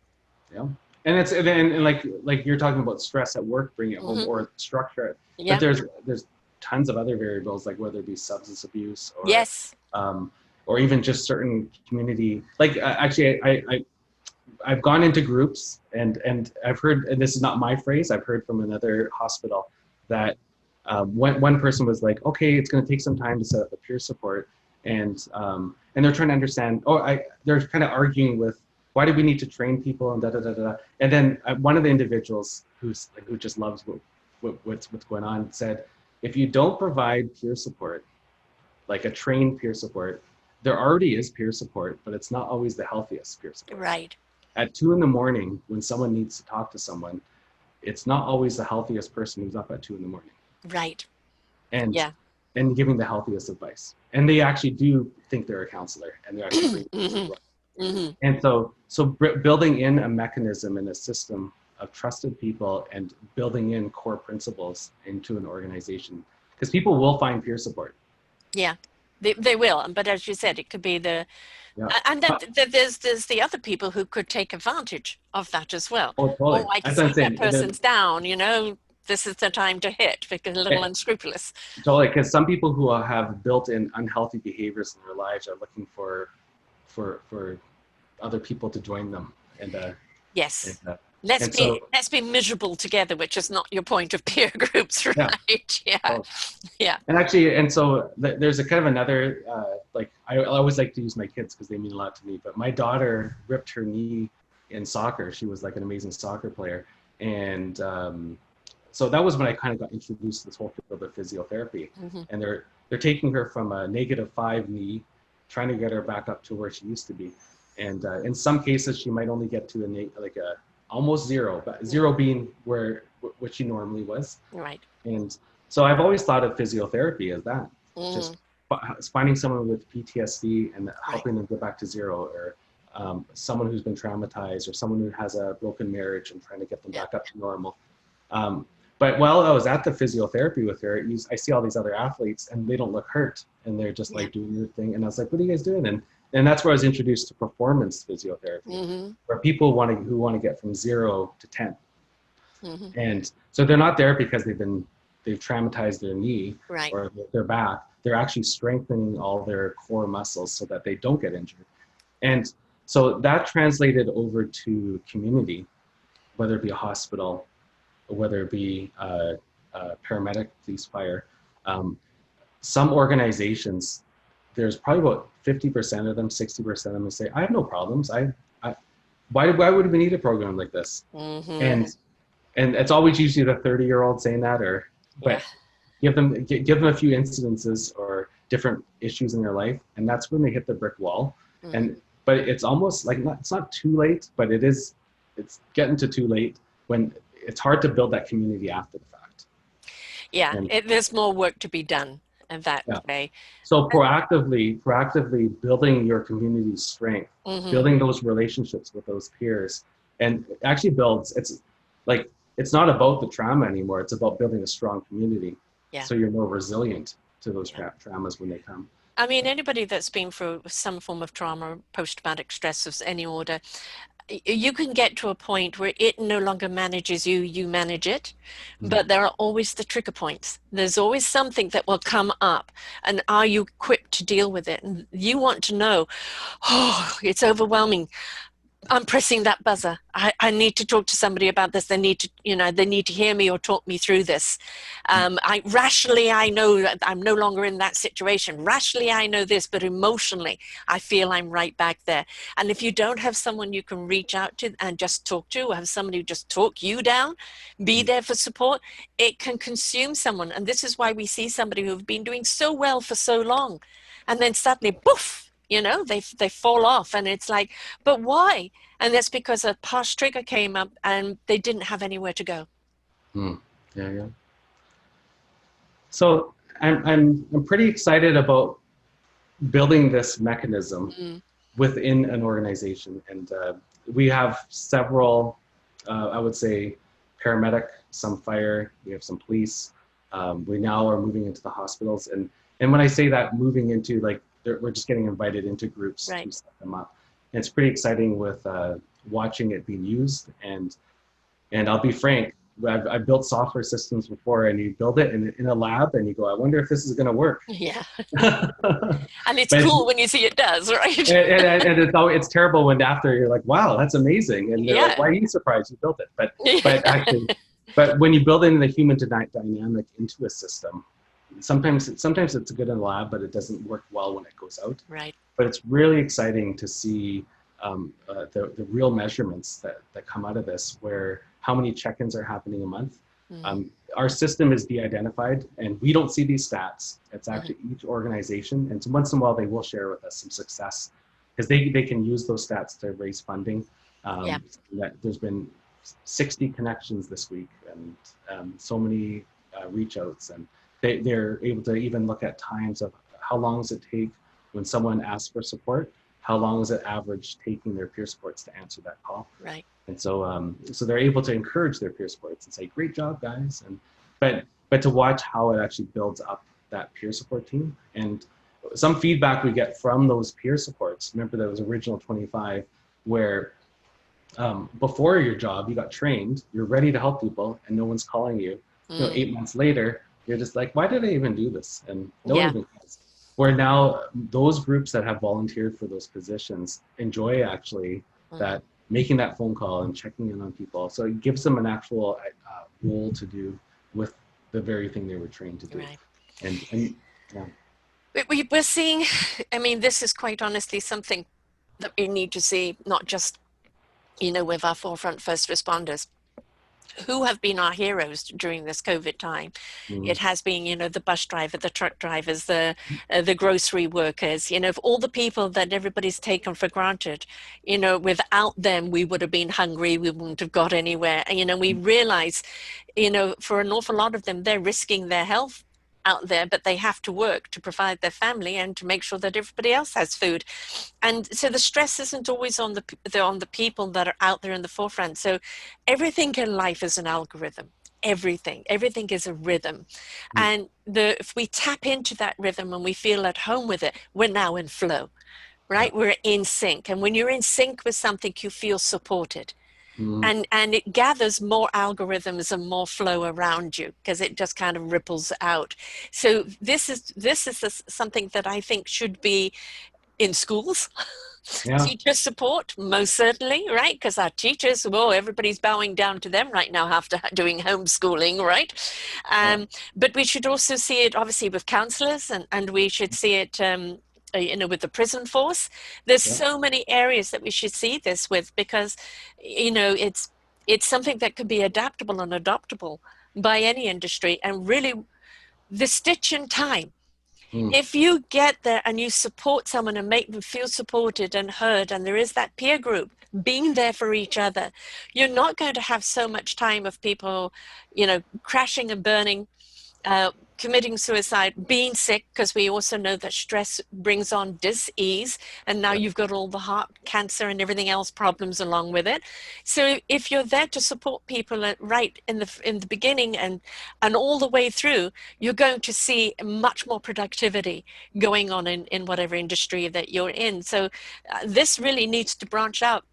Yeah. And it's and like you're talking about stress at work, bringing it home, Mm-hmm. or structure. But Yeah. there's tons of other variables, like whether it be substance abuse Yes. or even just certain community. Like actually, I've gone into groups and I've heard, and this is not my phrase, I've heard from another hospital that one person was like, okay, it's going to take some time to set up the peer support, and they're trying to understand. They're kind of arguing with why do we need to train people and da da da da. And then one of the individuals who just loves what's going on said, if you don't provide peer support, like a trained peer support, there already is peer support, but it's not always the healthiest peer support. Right. At 2 a.m, when someone needs to talk to someone, it's not always the healthiest person who's up at 2 a.m. Right. and Yeah. and giving the healthiest advice. And they actually do think they're a counselor, and they're actually Mm-hmm. Mm-hmm. and so building in a mechanism and a system of trusted people and building in core principles into an organization, because people will find peer support. Yeah. They will. But as you said, it could be Yeah. and then there's the other people who could take advantage of that as well. Oh, totally. Oh, I can That's what I'm see that saying. person's down, this is the time to hit because a little unscrupulous. Totally, because some people who have built-in unhealthy behaviors in their lives are looking for other people to join them, Yes. and Let's be miserable together, which is not your point of peer groups, right? Yeah. Yeah. Oh. Yeah. And actually, and so there's a kind of another I always like to use my kids because they mean a lot to me. But my daughter ripped her knee in soccer. She was like an amazing soccer player, and so that was when I kind of got introduced to this whole field of physiotherapy. Mm-hmm. And they're taking her from a -5 knee, trying to get her back up to where she used to be. And in some cases, she might only get to a almost zero, but zero being what she normally was. Right. And so I've always thought of physiotherapy as that, just Mm-hmm. finding someone with PTSD and helping them get back to zero, or someone who's been traumatized, or someone who has a broken marriage and trying to get them back up to normal. But while I was at the physiotherapy with her, I see all these other athletes and they don't look hurt, and they're just like doing their thing. And I was like, what are you guys doing? And that's where I was introduced to performance physiotherapy, Mm-hmm. where people who want to get from 0 to 10. Mm-hmm. And so they're not there because they've traumatized their knee Right. or their back. They're actually strengthening all their core muscles so that they don't get injured. And so that translated over to community, whether it be a hospital, or whether it be a paramedic, police, fire. Some organizations, there's probably about 50% of them, 60% of them say, I have no problems. Why would we need a program like this? Mm-hmm. And it's always usually the 30-year-old saying that, but give them a few incidences or different issues in their life, and that's when they hit the brick wall. Mm-hmm. But it's almost like it's not too late, but it's getting to too late when it's hard to build that community after the fact. Yeah, there's more work to be done in that way. So proactively building your community's strength, Mm-hmm. building those relationships with those peers, and it actually builds. It's not about the trauma anymore. It's about building a strong community, so you're more resilient to those traumas when they come. I mean, anybody that's been through some form of trauma, post-traumatic stress of any order, you can get to a point where it no longer manages you, you manage it. Mm-hmm. But there are always the trigger points. There's always something that will come up, and are you equipped to deal with it? And you want to know, oh, it's overwhelming. I'm pressing that buzzer. I need to talk to somebody about this. They need to, they need to hear me or talk me through this. Rationally, I know that I'm no longer in that situation. Rationally, I know this, but emotionally, I feel I'm right back there. And if you don't have someone you can reach out to and just talk to, or have somebody who just talk you down, be there for support, it can consume someone. And this is why we see somebody who've been doing so well for so long, and then suddenly, poof, they fall off, and it's like, but why? And that's because a past trigger came up and they didn't have anywhere to go. Hmm. Yeah, yeah. So I'm pretty excited about building this mechanism Mm, within an organization, and we have several, I would say, paramedic, some fire, we have some police. We now are moving into the hospitals, and when I say that, moving into, like, we're just getting invited into groups right. to set them up. And it's pretty exciting with watching it being used, and I'll be frank, I've built software systems before, and you build it in a lab, and you go, I wonder if this is going to work. Yeah. But And it's it's, cool when you see it does, right? and it's terrible when after you're like, wow, that's amazing, and they're like, Yeah. why are you surprised you built it? But actually, but when you build in the human dynamic into a system, sometimes it's good in the lab, but it doesn't work well when it goes out. Right. But it's really exciting to see the real measurements that come out of this, where how many check-ins are happening a month. Mm, Our system is de-identified, and we don't see these stats. It's mhm. actually each organization, and so once in a while they will share with us some success, because they can use those stats to raise funding. Yeah. That there's been 60 connections this week, and so many reach outs, and they're able to even look at times of how long does it take when someone asks for support, how long is it average taking their peer supports to answer that call. Right. And so they're able to encourage their peer supports and say, great job, guys. And but to watch how it actually builds up that peer support team. And some feedback we get from those peer supports, remember that was original 25, where before your job, you got trained, you're ready to help people, and no one's calling you. Mm, 8 months later, you're just like, why did I even do this? And no one yeah. even cares. Where now those groups that have volunteered for those positions enjoy actually Mm, that making that phone call and checking in on people. So it gives them an actual role to do with the very thing they were trained to do. right. And yeah. We're seeing, I mean, this is quite honestly something that we need to see, not just, with our forefront first responders, who have been our heroes during this COVID time. Mm, It has been, the bus driver, the truck drivers, the grocery workers, all the people that everybody's taken for granted. Without them, we would have been hungry. We wouldn't have got anywhere. And, we realize, for an awful lot of them, they're risking their health out there, but they have to work to provide their family and to make sure that everybody else has food. And so the stress isn't always on the people that are out there in the forefront. So everything in life is an algorithm. Everything is a rhythm. mm, And if we tap into that rhythm and we feel at home with it, we're now in flow, yeah. right? We're in sync. And when you're in sync with something, you feel supported. Mm, And it gathers more algorithms and more flow around you because it just kind of ripples out. So this is something that I think should be in schools. yeah. Teacher support, most certainly, right? Because our teachers, well, everybody's bowing down to them right now after doing homeschooling, right? Yeah. But we should also see it, obviously, with counselors, and we should see it, with the prison force. There's Yeah. so many areas that we should see this with, because, it's something that can be adaptable and adoptable by any industry, and really the stitch in time. Mm, If you get there and you support someone and make them feel supported and heard, and there is that peer group being there for each other, you're not going to have so much time of people, crashing and burning, committing suicide, being sick, because we also know that stress brings on dis-ease, and now yeah. you've got all the heart cancer and everything else problems along with it. So if you're there to support people right in the beginning and all the way through, you're going to see much more productivity going on in whatever industry that you're in. So this really needs to branch out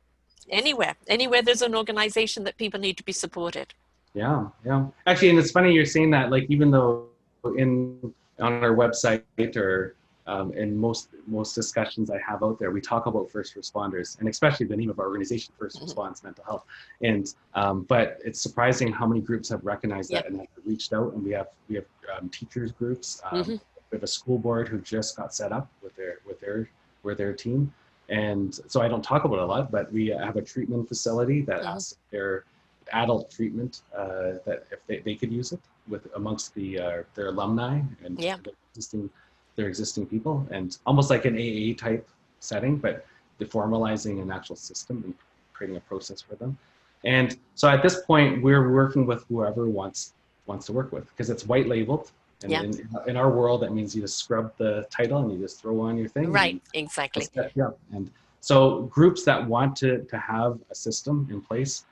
anywhere there's an organization that people need to be supported. Yeah, yeah. Actually, and it's funny you're saying that. Like, even though in on our website or in most discussions I have out there, we talk about first responders, and especially the name of our organization, First Response Mental Health. And but it's surprising how many groups have recognized that and have reached out. And we have teachers groups. We have a school board who just got set up with their team. And so I don't talk about it a lot, but we have a treatment facility that asks their adult treatment that if they could use it with amongst their alumni and their existing people, and almost like an AA type setting, but formalizing an actual system and creating a process for them. And so at this point, we're working with whoever wants to work with, because it's white labeled. And in our world, that means you just scrub the title and you just throw on your thing. Right, exactly. Yeah. And so groups that want to have a system in place,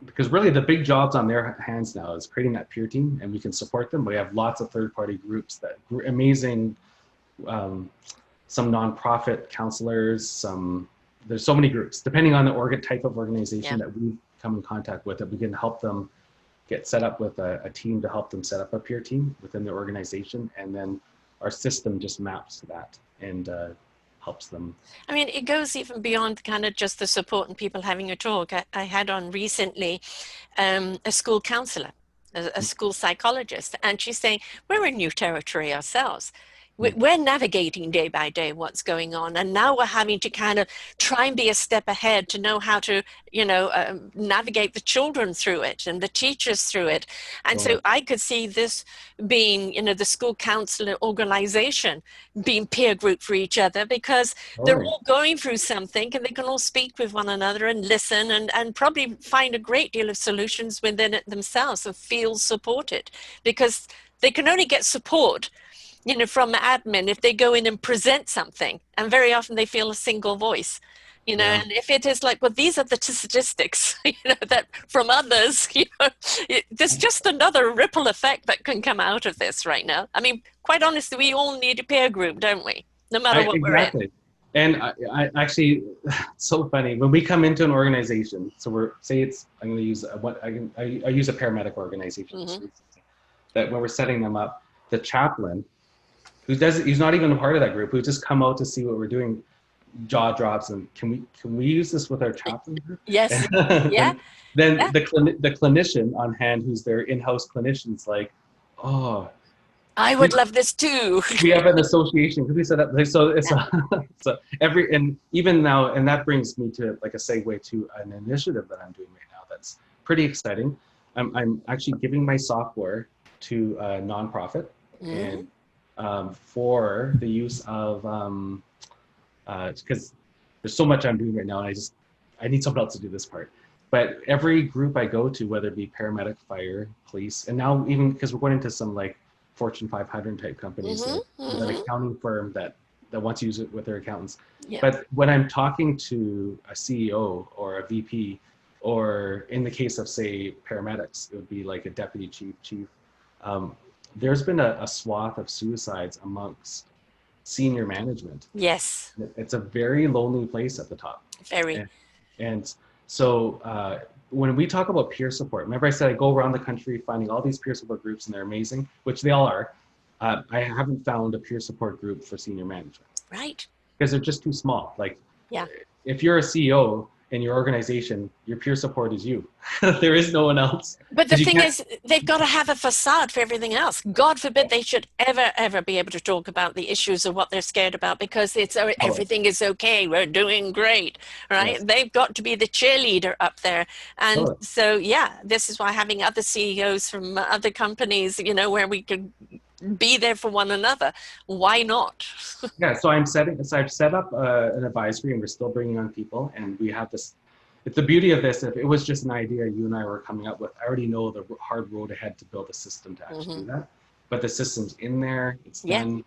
because really the big job's on their hands now is creating that peer team, and we can support them. We have lots of third-party groups that amazing, some nonprofit counselors, there's so many groups, depending on the type of organization that we come in contact with, that we can help them get set up with a team to help them set up a peer team within their organization. And then our system just maps to that and helps them. I mean, it goes even beyond kind of just the support and people having a talk. I had on recently a school counselor, a school psychologist, and she's saying, we're in new territory ourselves. We're navigating day by day what's going on, and now we're having to kind of try and be a step ahead to know how to, navigate the children through it and the teachers through it. And so I could see this being, the school counselor organization being peer group for each other, because they're all going through something, and they can all speak with one another and listen and probably find a great deal of solutions within it themselves and feel supported, because they can only get support from admin if they go in and present something, and very often they feel a single voice, and if it is like, well, these are the statistics, that from others, there's just another ripple effect that can come out of this right now. I mean, quite honestly, we all need a peer group, don't we? No matter what we're in. And I actually, so funny, when we come into an organization, so I'm going to use I use a paramedic organization, that when we're setting them up, the chaplain, he's not even a part of that group, who just come out to see what we're doing, jaw drops, and can we use this with our chaplain group? Yes. Then the clinician on hand, who's their in-house clinician's like, oh, I would love this too. We have an association, because we set up, so it's and even now, and that brings me to like a segue to an initiative that I'm doing right now that's pretty exciting. I'm actually giving my software to a nonprofit, and for the use of, because there's so much I'm doing right now, and I need someone else to do this part. But every group I go to, whether it be paramedic, fire, police, and now even because we're going into some like Fortune 500 type companies, an accounting firm that wants to use it with their accountants. But when I'm talking to a CEO or a VP, or in the case of, say, paramedics, it would be like a deputy chief, there's been a swath of suicides amongst senior management. Yes. It's a very lonely place at the top. Very. And so when we talk about peer support, remember I said I go around the country finding all these peer support groups, and they're amazing, which they all are. I haven't found a peer support group for senior management. Right. Because they're just too small. Like, if you're a CEO in your organization, your peer support is you. There is no one else. But the thing is, they've got to have a facade for everything else. God forbid they should ever be able to talk about the issues of what they're scared about, because it's everything is okay, we're doing great, right? Yes. They've got to be the cheerleader up there. And so, this is why having other CEOs from other companies, where we could be there for one another. Why not? So I've set up an advisory, and we're still bringing on people, and we have this. It's the beauty of this. If it was just an idea you and I were coming up with, I already know the hard road ahead to build a system to actually do that. But the system's in there. It's done.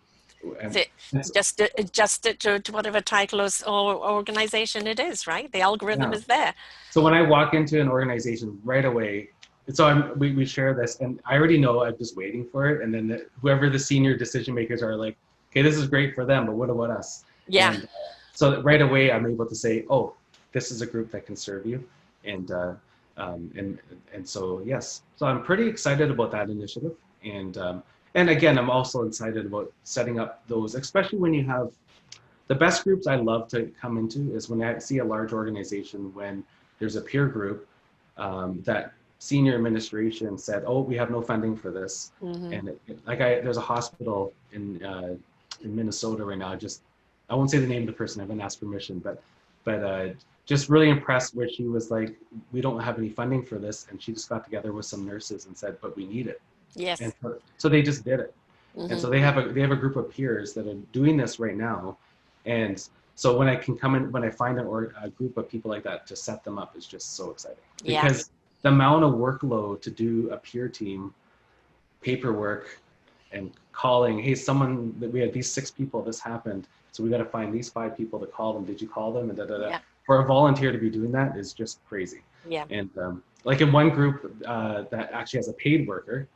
Just adjust it to whatever title or organization it is, right? The algorithm is there. So when I walk into an organization right away, so we share this, and I already know, I'm just waiting for it. And then whoever the senior decision makers are like, okay, this is great for them, but what about us? Yeah. And so right away, I'm able to say, oh, this is a group that can serve you. And so, yes. So I'm pretty excited about that initiative. And And again, I'm also excited about setting up those, especially when you have the best groups I love to come into is when I see a large organization when there's a peer group that senior administration said, "Oh, we have no funding for this," Mm-hmm. and there's a hospital in Minnesota right now. Just I won't say the name of the person. I haven't asked permission, but just really impressed where she was like, "We don't have any funding for this," and she just got together with some nurses and said, "But we need it," and Yes. so they just did it. And Mm-hmm. so they have a group of peers that are doing this right now, and so when I can come in, when I find a group of people like that to set them up is just so exciting Yeah. because the amount of workload to do a peer team, paperwork, and calling, hey, someone that we had these 6 people, this happened, so we got to find these 5 people to call them. Did you call them? And da da da. Yeah. For a volunteer to be doing that is just crazy. Yeah. And like in one group that actually has a paid worker,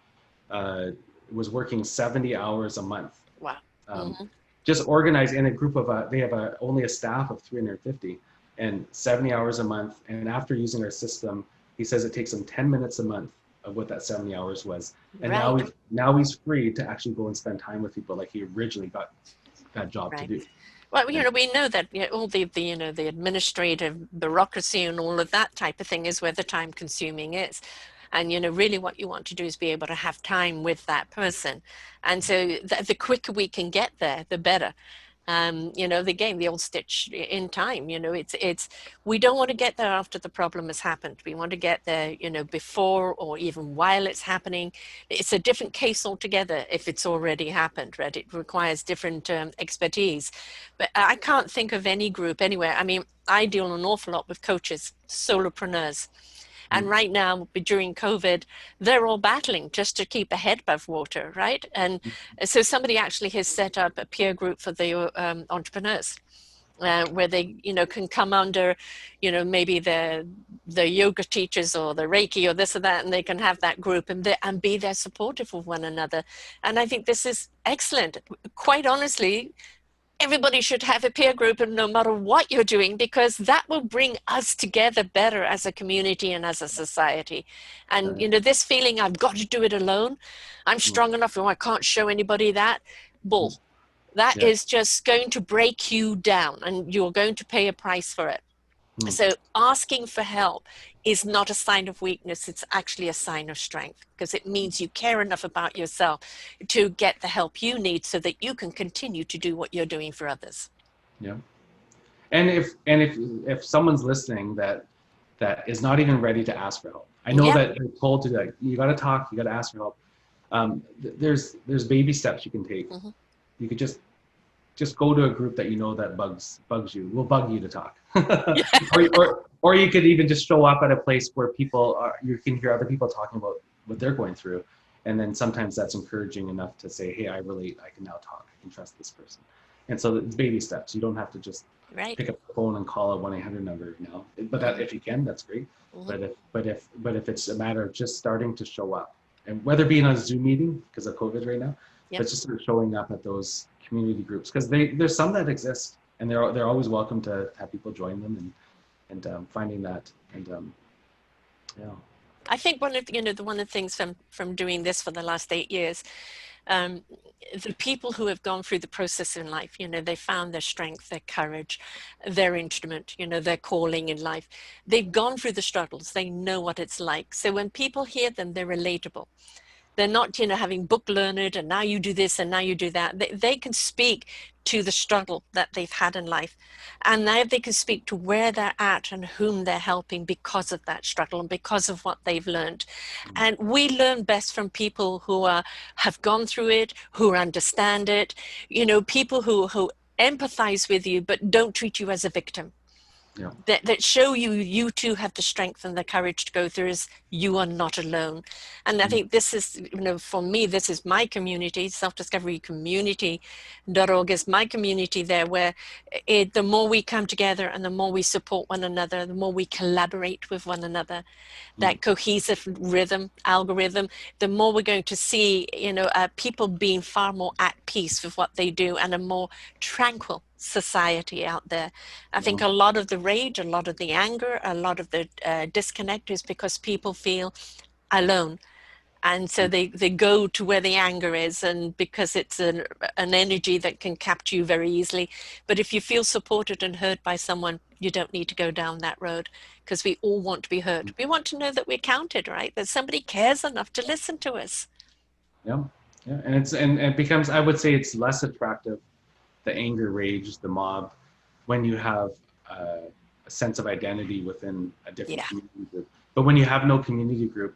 uh, was working 70 hours a month. Wow. Um, Mm-hmm. just organized in a group of, they have only a staff of 350 and 70 hours a month. And after using our system, he says it takes him 10 minutes a month of what that 70 hours was. And Right. now he's free to actually go and spend time with people like he originally got that job to Right. do. Well, And we know that all the the administrative bureaucracy and all of that type of thing is where the time consuming is. And, really what you want to do is be able to have time with that person. And so the quicker we can get there, the better. The game, the old stitch in time, we don't want to get there after the problem has happened. We want to get there, before or even while it's happening. It's a different case altogether if it's already happened, right? It requires different expertise. But I can't think of any group anywhere. I mean, I deal an awful lot with coaches, solopreneurs. And mm, right now, during COVID, they're all battling just to keep a head above water, right? And so somebody actually has set up a peer group for the entrepreneurs. Where they, can come under, maybe the yoga teachers or the Reiki or this or that, and they can have that group and be there supportive of one another. And I think this is excellent. Quite honestly, everybody should have a peer group, and no matter what you're doing, because that will bring us together better as a community and as a society. And uh, this feeling I've got to do it alone, I'm mm, strong enough, I can't show anybody that, bull. mm, That yeah. is just going to break you down, and you're going to pay a price for it. Mm, So asking for help is not a sign of weakness. It's actually a sign of strength, because it means you care enough about yourself to get the help you need so that you can continue to do what you're doing for others. yeah. And if someone's listening that is not even ready to ask for help, I know Yeah. that they're told to, like, you got to talk, you got to ask for help. There's baby steps you can take. Hmm. You could just go to a group that you know that bugs you, will bug you to talk. Yeah. or you could even just show up at a place where you can hear other people talking about what they're going through, and then sometimes that's encouraging enough to say, hey, I relate, I can now talk, I can trust this person. And so it's baby steps. You don't have to just Right. pick up the phone and call a 1-800 number now, but that, Hmm. if you can, that's great. Hmm. But if it's a matter of just starting to show up, and whether it be in a Zoom meeting because of COVID right now, Yep. but just sort of showing up at those community groups, because there's some that exist, and they're always welcome to have people join them, and finding that, and yeah. I think one of the things from doing this for the last 8 years, um, the people who have gone through the process in life, they found their strength, their courage, their instrument, their calling in life. They've gone through the struggles. They know what it's like. So when people hear them, they're relatable. They're not, having book learned and now you do this and now you do that. They can speak to the struggle that they've had in life. And now they can speak to where they're at and whom they're helping because of that struggle and because of what they've learned. Mm, And we learn best from people who have gone through it, who understand it, people who empathize with you, but don't treat you as a victim, yeah. that show you too have the strength and the courage to go through, is you are not alone. And I Mm, think this is, for me, this is my community. Self-discovery community.org is my community there, where the more we come together and the more we support one another, the more we collaborate with one another, mm, that cohesive rhythm algorithm, the more we're going to see people being far more at peace with what they do, and a more tranquil society out there. I yeah. think a lot of the rage, a lot of the anger, a lot of the disconnect is because people feel alone. And so they go to where the anger is, and because it's an energy that can capture you very easily. But if you feel supported and heard by someone, you don't need to go down that road, because we all want to be heard. We want to know that we're counted, right? That somebody cares enough to listen to us. Yeah, yeah, and it becomes, I would say, it's less attractive, the anger, rage, the mob, when you have a sense of identity within a different Yeah. community group. But when you have no community group,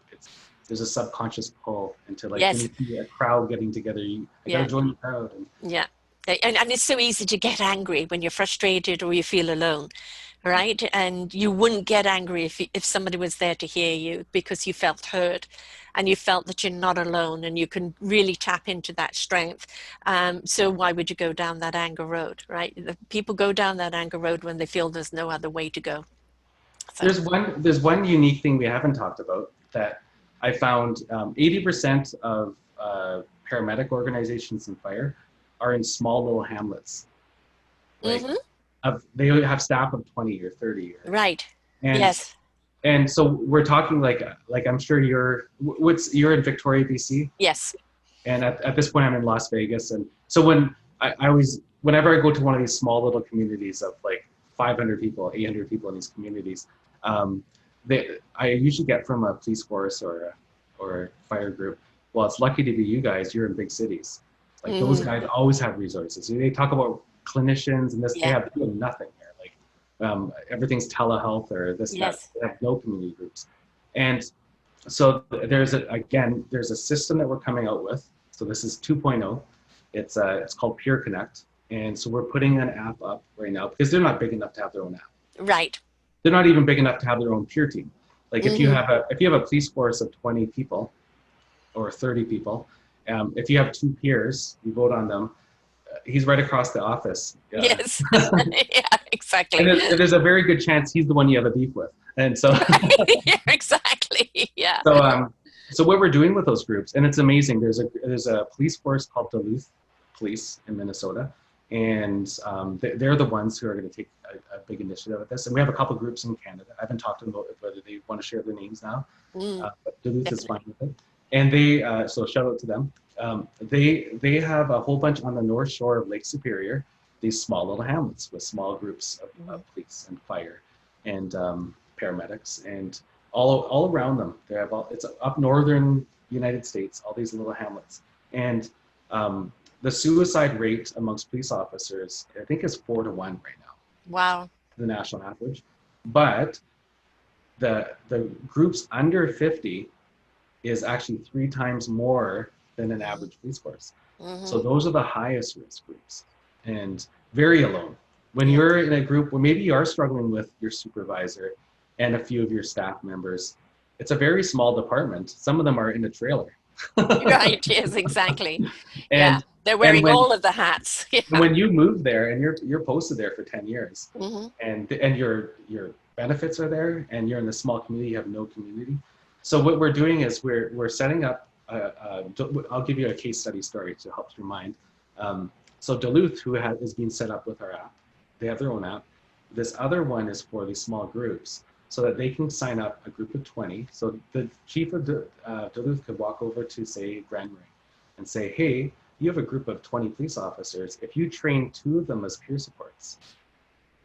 there's a subconscious pull into, like, when Yes. you see a crowd getting together, I got to Yeah. join the crowd. And Yeah. And it's so easy to get angry when you're frustrated or you feel alone, right? And you wouldn't get angry if somebody was there to hear you, because you felt heard and you felt that you're not alone, and you can really tap into that strength. So why would you go down that anger road, right? The people go down that anger road when they feel there's no other way to go. So, there's one unique thing we haven't talked about that I found. 80% of paramedic organizations in fire are in small little hamlets. Like, hmm they have staff of 20 or 30, right. and Yes. so we're talking, like I'm sure you're in Victoria, BC, Yes. and at this point I'm in Las Vegas. And so when I always, whenever I go to one of these small little communities of like 500 people, 800 people in these communities, um, I usually get from a police force or a fire group, well, it's lucky to be you guys, you're in big cities. Like, those hmm guys always have resources. They talk about clinicians and this, they Yeah. have nothing there. Like, everything's telehealth or this, that. Yes. They have no community groups. And so there's a system that we're coming out with. So this is 2.0. It's called Peer Connect. And so we're putting an app up right now, because they're not big enough to have their own app. Right. They're not even big enough to have their own peer team. Like, if you hmm have a police force of 20 people or 30 people, if you have two peers, you vote on them. He's right across the office. Yes. Yeah, And exactly. there's a very good chance he's the one you have a beef with. And so, Right. Yeah, exactly. Yeah. so, so what we're doing with those groups, and it's amazing. There's a police force called Duluth Police in Minnesota, and they're the ones who are going to take a big initiative with this. And we have a couple groups in Canada. I haven't talked to them about whether they want to share their names now, but Duluth is fine Definitely. with it. And they, so shout out to them. They have a whole bunch on the north shore of Lake Superior, these small little hamlets with small groups of police and fire and paramedics, and all around them. They have it's up northern United States, all these little hamlets. And the suicide rate amongst police officers, I think, is 4 to 1 right now, Wow. the national average. But the groups under 50 is actually 3 times more than an average police force. So hmm those are the highest risk groups, and very alone. When Yeah. you're in a group where maybe you are struggling with your supervisor and a few of your staff members, it's a very small department. Some of them are in a trailer. Right. Yes, exactly. Yeah. and They're and wearing all of the hats. Yeah. when you move there and you're posted there for 10 years, hmm and your benefits are there, and you're in a small community, you have no community. So what we're doing is we're setting up I'll give you a case study story to help your mind. So Duluth, who is being set up with our app, they have their own app. This other one is for these small groups, so that they can sign up a group of 20. So the chief of Duluth could walk over to, say, Grand Marais and say, hey, you have a group of 20 police officers. If you train 2 of them as peer supports,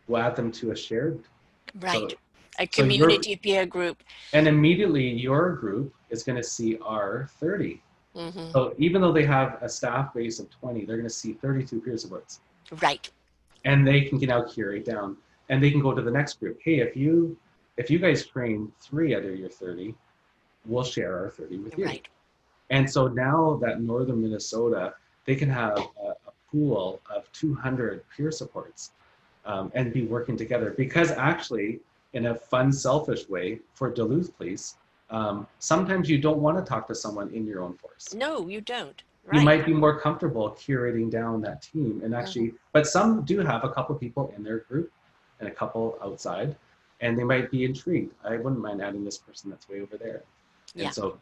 we'll add them to a shared. So, Right. A so your community peer group. and immediately your group is going to see our 30. hmm So even though they have a staff base of 20, they're going to see 32 peer supports, Right. and they can now curate down, and they can go to the next group. Hey, if you guys train 3 out of your 30, we'll share our 30 with you. Right. And so now that northern Minnesota, they can have a pool of 200 peer supports, and be working together. Because actually, in a fun, selfish way, for Duluth Police, sometimes you don't want to talk to someone in your own force. No, you don't. You Right. might be more comfortable curating down that team, and actually, but some do have a couple people in their group and a couple outside, and they might be intrigued. I wouldn't mind adding this person that's way over there. Yeah. And so,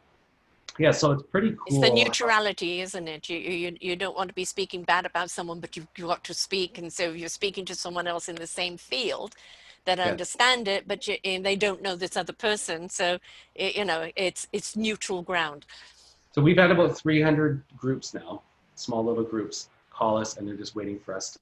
yeah, so it's pretty It's the cool. neutrality, isn't it? You don't want to be speaking bad about someone, but you've got to speak. And so you're speaking to someone else in the same field that Yeah, understand it, and they don't know this other person. So, it's neutral ground. So we've had about 300 groups now, small little groups, call us, and they're just waiting for us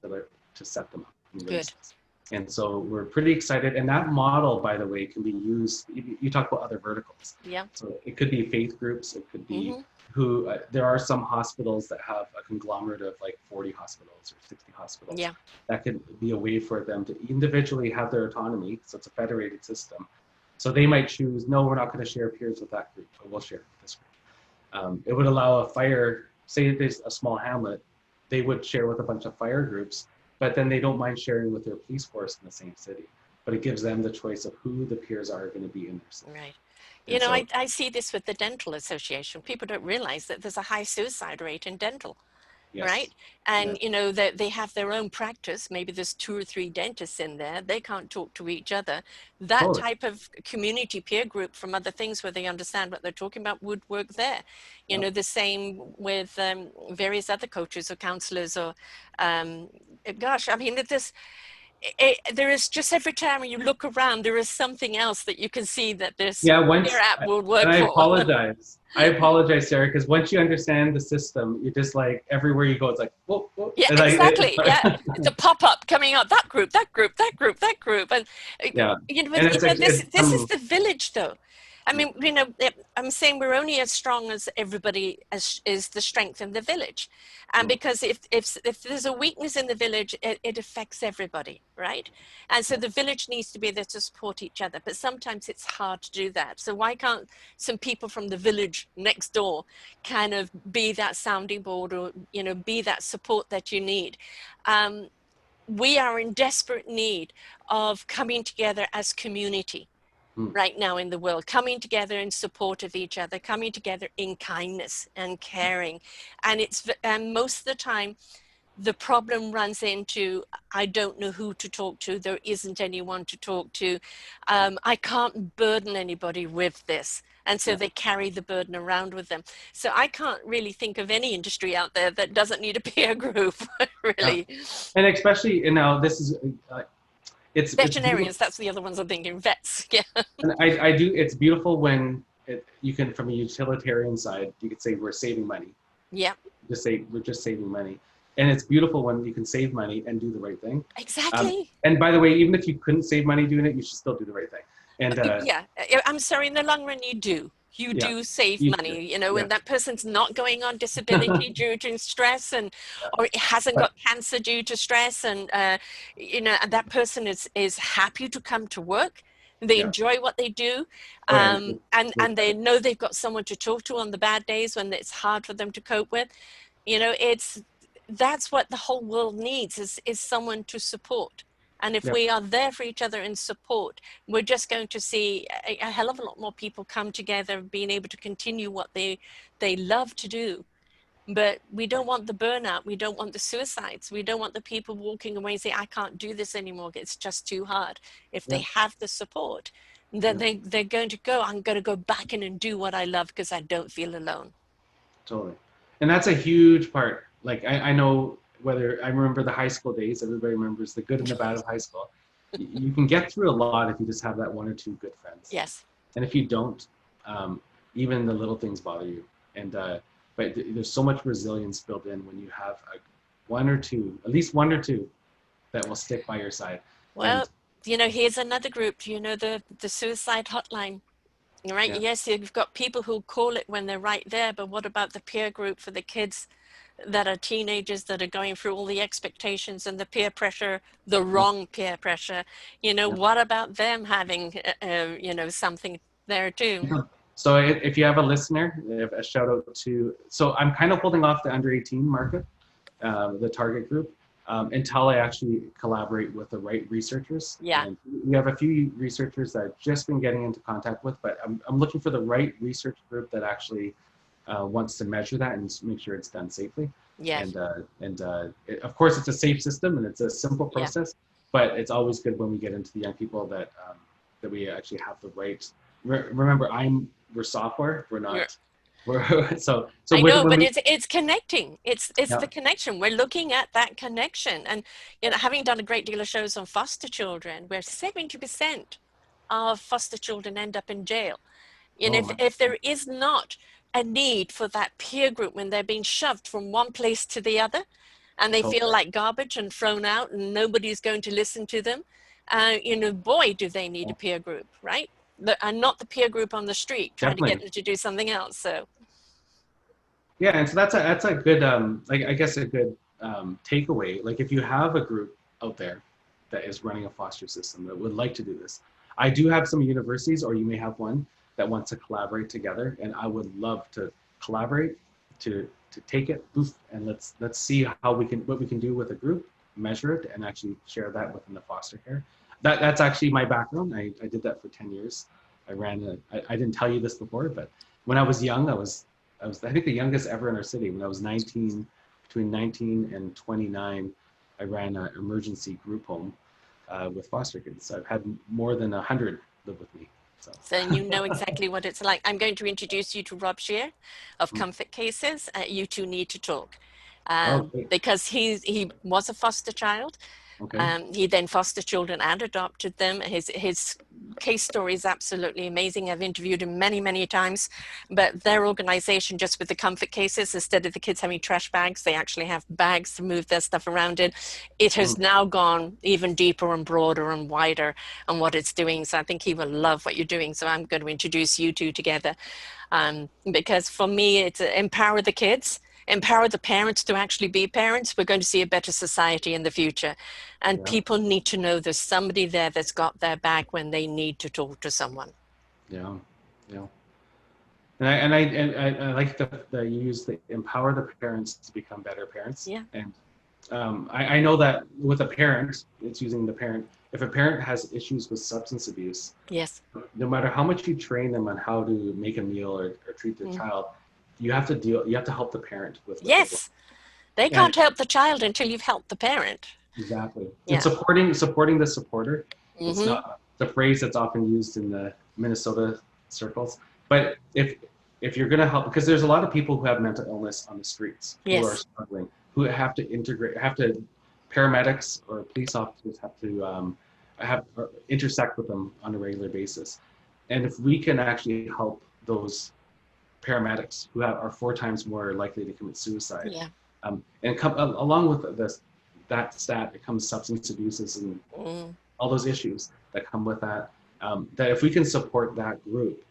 to set them up and release Good. this. And so we're pretty excited. And that model, by the way, can be used. You talk about other verticals. Yeah. So it could be faith groups. It could be Mm-hmm. there are some hospitals that have a conglomerate of like 40 hospitals or 60 hospitals. Yeah. That could be a way for them to individually have their autonomy. So it's a federated system. So they might choose, no, we're not going to share peers with that group, but we'll share with this group. It would allow a fire, say there's a small hamlet, they would share with a bunch of fire groups, but then they don't mind sharing with their police force in the same city. But it gives them the choice of who the peers are going to be in their city. Right. You And know, so I see this with the dental association. People don't realize that there's a high suicide rate in dental. yes, Right. And, yeah, you know, that they have their own practice. Maybe there's 2 or 3 dentists in there. They can't talk to each other. That totally, type of community peer group from other things where they understand what they're talking about would work there. You yeah. know, the same with various other coaches or counselors or, um, gosh, I mean, there is just every time you look around, there is something else that you can see that this Yeah, peer once, app will and work I for. apologize. I apologize, Sarah, because once you understand the system, you're just like, everywhere you go, it's like, whoa, whoa. Yeah, And exactly. Yeah, it's a pop-up coming up. That group, that group, that group, that group, and yeah. you know, And but, you it's know, like, this is the village, though. I yeah, mean, you know, I'm saying we're only as strong as everybody as is the strength in the village, and totally. because if there's a weakness in the village, it affects everybody, right? And so Yeah, the village needs to be there to support each other, but sometimes it's hard to do that. So why can't some people from the village next door kind of be that sounding board, or you know, be that support that you need? um, we are in desperate need of coming together as community mm, right now in the world, coming together in support of each other, coming together in kindness and caring. And most of the time the problem runs into, I don't know who to talk to, there isn't anyone to talk to, I can't burden anybody with this, and so yeah, they carry the burden around with them. So I can't really think of any industry out there that doesn't need a peer group. yeah. Really. And especially, you know, this is, it's beautiful. Veterinarians, that's the other ones I'm thinking. Vets. Yeah. And it's beautiful when you can, from a utilitarian side, you could say we're saving money. Yeah, Just say we're just saving money. And it's beautiful when you can save money and do the right thing. exactly. And by the way, even if you couldn't save money doing it, you should still do the right thing. And Yeah, I'm sorry, in the long run you yeah, do save you should. money, you know, Yeah, and that person's not going on disability due to stress, and yeah. or it hasn't But got cancer due to stress, and you know, and that person is happy to come to work. They yeah, enjoy what they do, oh, yeah, they're and they know they've got someone to talk to on the bad days when it's hard for them to cope with. You know, that's what the whole world needs, is someone to support. And if yeah, we are there for each other in support, we're just going to see a hell of a lot more people come together, being able to continue what they love to do. But we don't want the burnout. We don't want the suicides. We don't want the people walking away and say, I can't do this anymore. It's just too hard. If they yeah, have the support, then yeah, they're going to go, I'm going to go back in and do what I love because I don't feel alone. totally. And that's a huge part. Like I know, whether I remember the high school days, everybody remembers the good and the bad of high school. You can get through a lot if you just have that one or two good friends. Yes. And if you don't, um, even the little things bother you. And but there's so much resilience built in when you have one or two, at least one or two, that will stick by your side. Well, And you know, here's another group, you know, the suicide hotline. Right. yeah, Yes, you've got people who call it when they're right there, but what about the peer group for the kids that are teenagers that are going through all the expectations and the peer pressure, the yeah, wrong peer pressure? You know, yeah. what about them having, you know, something there too? So if you have a listener, a shout out to. So I'm kind of holding off the under 18 market, the target group, until I actually collaborate with the right researchers. Yeah. And we have a few researchers that I've just been getting into contact with, but I'm looking for the right research group that actually wants to measure that and make sure it's done safely. Yes. Of course, it's a safe system and it's a simple Yeah. process, but it's always good when we get into the young people that that we actually have the right. Remember, we're software. We're You're, not. We're so I know, when but we it's connecting. It's yeah the connection. We're looking at that connection, and you know, having done a great deal of shows on foster children, where 70% of foster children end up in jail. And oh my if there is not a need for that peer group when they're being shoved from one place to the other and they feel Totally. like garbage and thrown out and nobody's going to listen to them. Boy, do they need a peer group, right? And not the peer group on the street trying to get Definitely. them to do something else. So, Yeah, and so that's a good like I guess a good takeaway. Like if you have a group out there that is running a foster system that would like to do this, I do have some universities, or you may have one that wants to collaborate together, and I would love to collaborate to take it, boof, and let's see how we can what we can do with a group, measure it, and actually share that within the foster care. That's actually my background. I did that for 10 years. I didn't tell you this before, but when I was young, I think the youngest ever in our city. When I was 19, between 19 and 29, I ran an emergency group home with foster kids. So I've had more than 100 live with me. so you know exactly what it's like. I'm going to introduce you to Rob Shear of Mm. Comfort Cases. You two need to talk Oh, great. because he was a foster child. Okay. He then fostered children and adopted them. His case story is absolutely amazing. I've interviewed him many, many times, but their organization, just with the comfort cases, instead of the kids having trash bags, they actually have bags to move their stuff around in. It has Mm. now gone even deeper and broader and wider on what it's doing. So I think he will love what you're doing. So I'm going to introduce you two together because for me, it's empower the kids, empower the parents to actually be parents. We're going to see a better society in the future. And Yeah. people need to know there's somebody there that's got their back when they need to talk to someone. Yeah. Yeah. And I like that you use the empower the parents to become better parents. Yeah. And I know that with a parent, it's using the parent. If a parent has issues with substance abuse, Yes. no matter how much you train them on how to make a meal or treat their child, you have to help the parent with what they're going. Yes. They And can't help the child until you've helped the parent. exactly. And Yeah. supporting the supporter. It's Mm-hmm. not the phrase that's often used in the Minnesota circles. But if you're gonna help, because there's a lot of people who have mental illness on the streets who are Yes. struggling, who have to paramedics or police officers have to intersect with them on a regular basis. And if we can actually help those paramedics who are 4 times more likely to commit suicide, Yeah. and come along with that stat, it comes substance abuses and Mm. all those issues that come with that. That if we can support that group,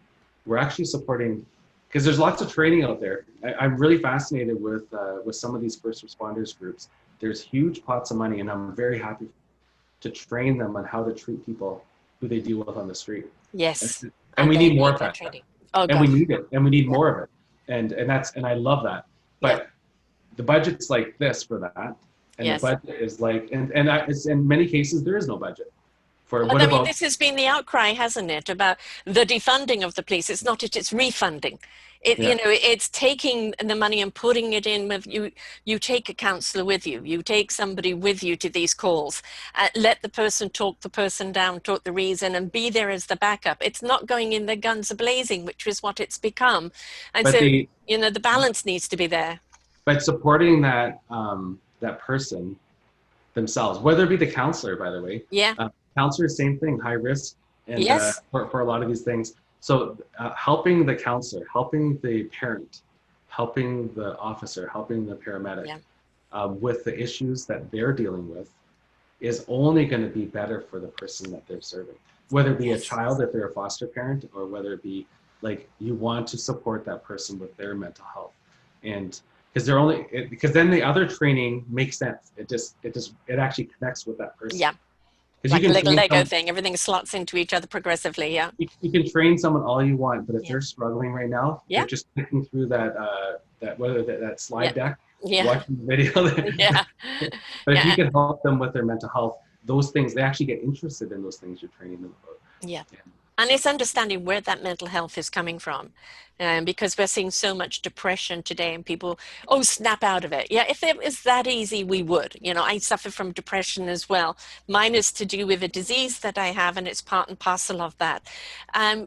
we're actually supporting, because there's lots of training out there. I'm really fascinated with some of these first responders groups. There's huge pots of money, and I'm very happy to train them on how to treat people who they deal with on the street. Yes. And And we they need more need of that that. training. Oh, And we God. need it, and we need Yeah. more of it. And I love that. Yeah. But the budget's like this for that, and the Yes. budget is like, it's in many cases there is no budget for Well, what I mean, about. this has been the outcry, hasn't it, about the defunding of the police? It's not it; it's refunding. Yeah, It's taking the money and putting it in with you. You take a counselor with you. You take somebody with you to these calls. Let the person talk the person down, talk the reason, and be there as the backup. It's not going in the guns a blazing, which is what it's become. And but so, the the balance needs to be there. but supporting that person themselves, whether it be the counselor, by the way, Yeah. counselor, same thing, high risk, and Yes. for a lot of these things. So helping the counselor, helping the parent, helping the officer, helping the paramedic Yeah. with the issues that they're dealing with is only going to be better for the person that they're serving, whether it be a Yes. child if they're a foster parent, or whether it be like you want to support that person with their mental health. And because then the other training makes sense. It actually connects with that person. Yeah. Because Like a little Lego thing. Everything slots into each other progressively. Yeah. you can train someone all you want, but if Yeah. they're struggling right now, Yeah. they're just clicking through that slide Yeah. deck, Yeah. watching the video. Yeah. But if you Yeah. can help them with their mental health, those things, they actually get interested in those things you're training them about. Yeah. Yeah. And it's understanding where that mental health is coming from. Because we're seeing so much depression today and people, oh, snap out of it. Yeah, if it was that easy, we would. I suffer from depression as well. Mine is to do with a disease that I have, and it's part and parcel of that.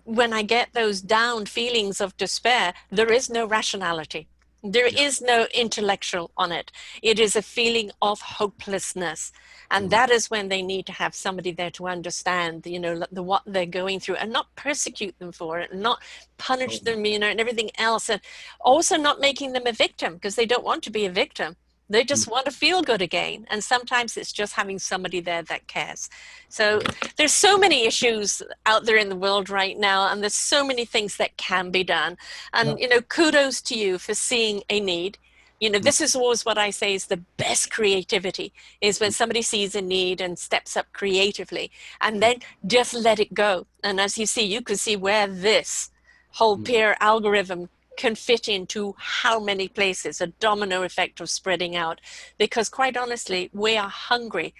When I get those down feelings of despair, there is no rationality. There Yeah. is no intellectual on it. It is a feeling of hopelessness. And Mm. that is when they need to have somebody there to understand, what they're going through, and not persecute them for it, and not punish Totally. them, and everything else. And also not making them a victim, because they don't want to be a victim. They Mm. just want to feel good again. And sometimes it's just having somebody there that cares. So there's so many issues out there in the world right now, and there's so many things that can be done. Yeah. And, kudos to you for seeing a need. Mm. This is always what I say is the best creativity is when somebody sees a need and steps up creatively, and then just let it go. And as you see, you can see where this whole Mm. peer algorithm can fit into how many places, a domino effect of spreading out. Because quite honestly, we are hungry,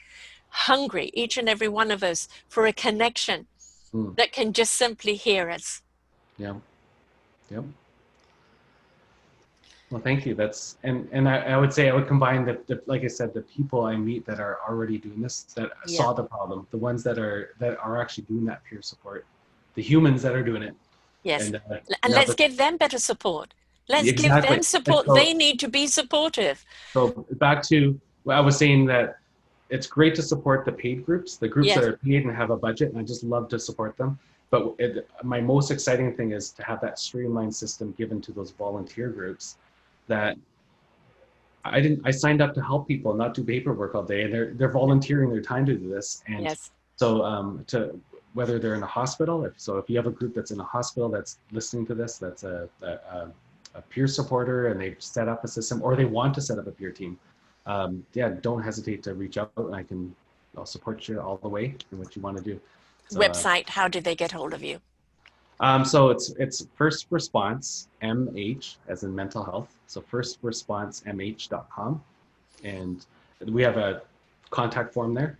each and every one of us, for a connection Mm. that can just simply hear us. Yeah. Yep. Well, thank you. That's and I would say I would combine like I said, the people I meet that are already doing this, that Yeah. saw the problem, the ones that are actually doing that peer support, the humans that are doing it, Yes. and And now let's the give them better support. Let's give exactly. them And support. They need to be supportive. so back to what I was saying, that it's great to support the paid groups, the groups that Yes. are paid and have a budget, and I just love to support them. But my most exciting thing is to have that streamlined system given to those volunteer groups that I signed up to help people, not do paperwork all day, and they're volunteering their time to do this. And Yes. so to whether they're in a hospital, if you have a group that's in a hospital that's listening to this, that's a peer supporter, and they've set up a system, or they want to set up a peer team, yeah, don't hesitate to reach out, and I'll support you all the way in what you want to do. So Website, how do they get hold of you? so it's first response MH as in mental health. So firstresponsemh.com, and we have a contact form there.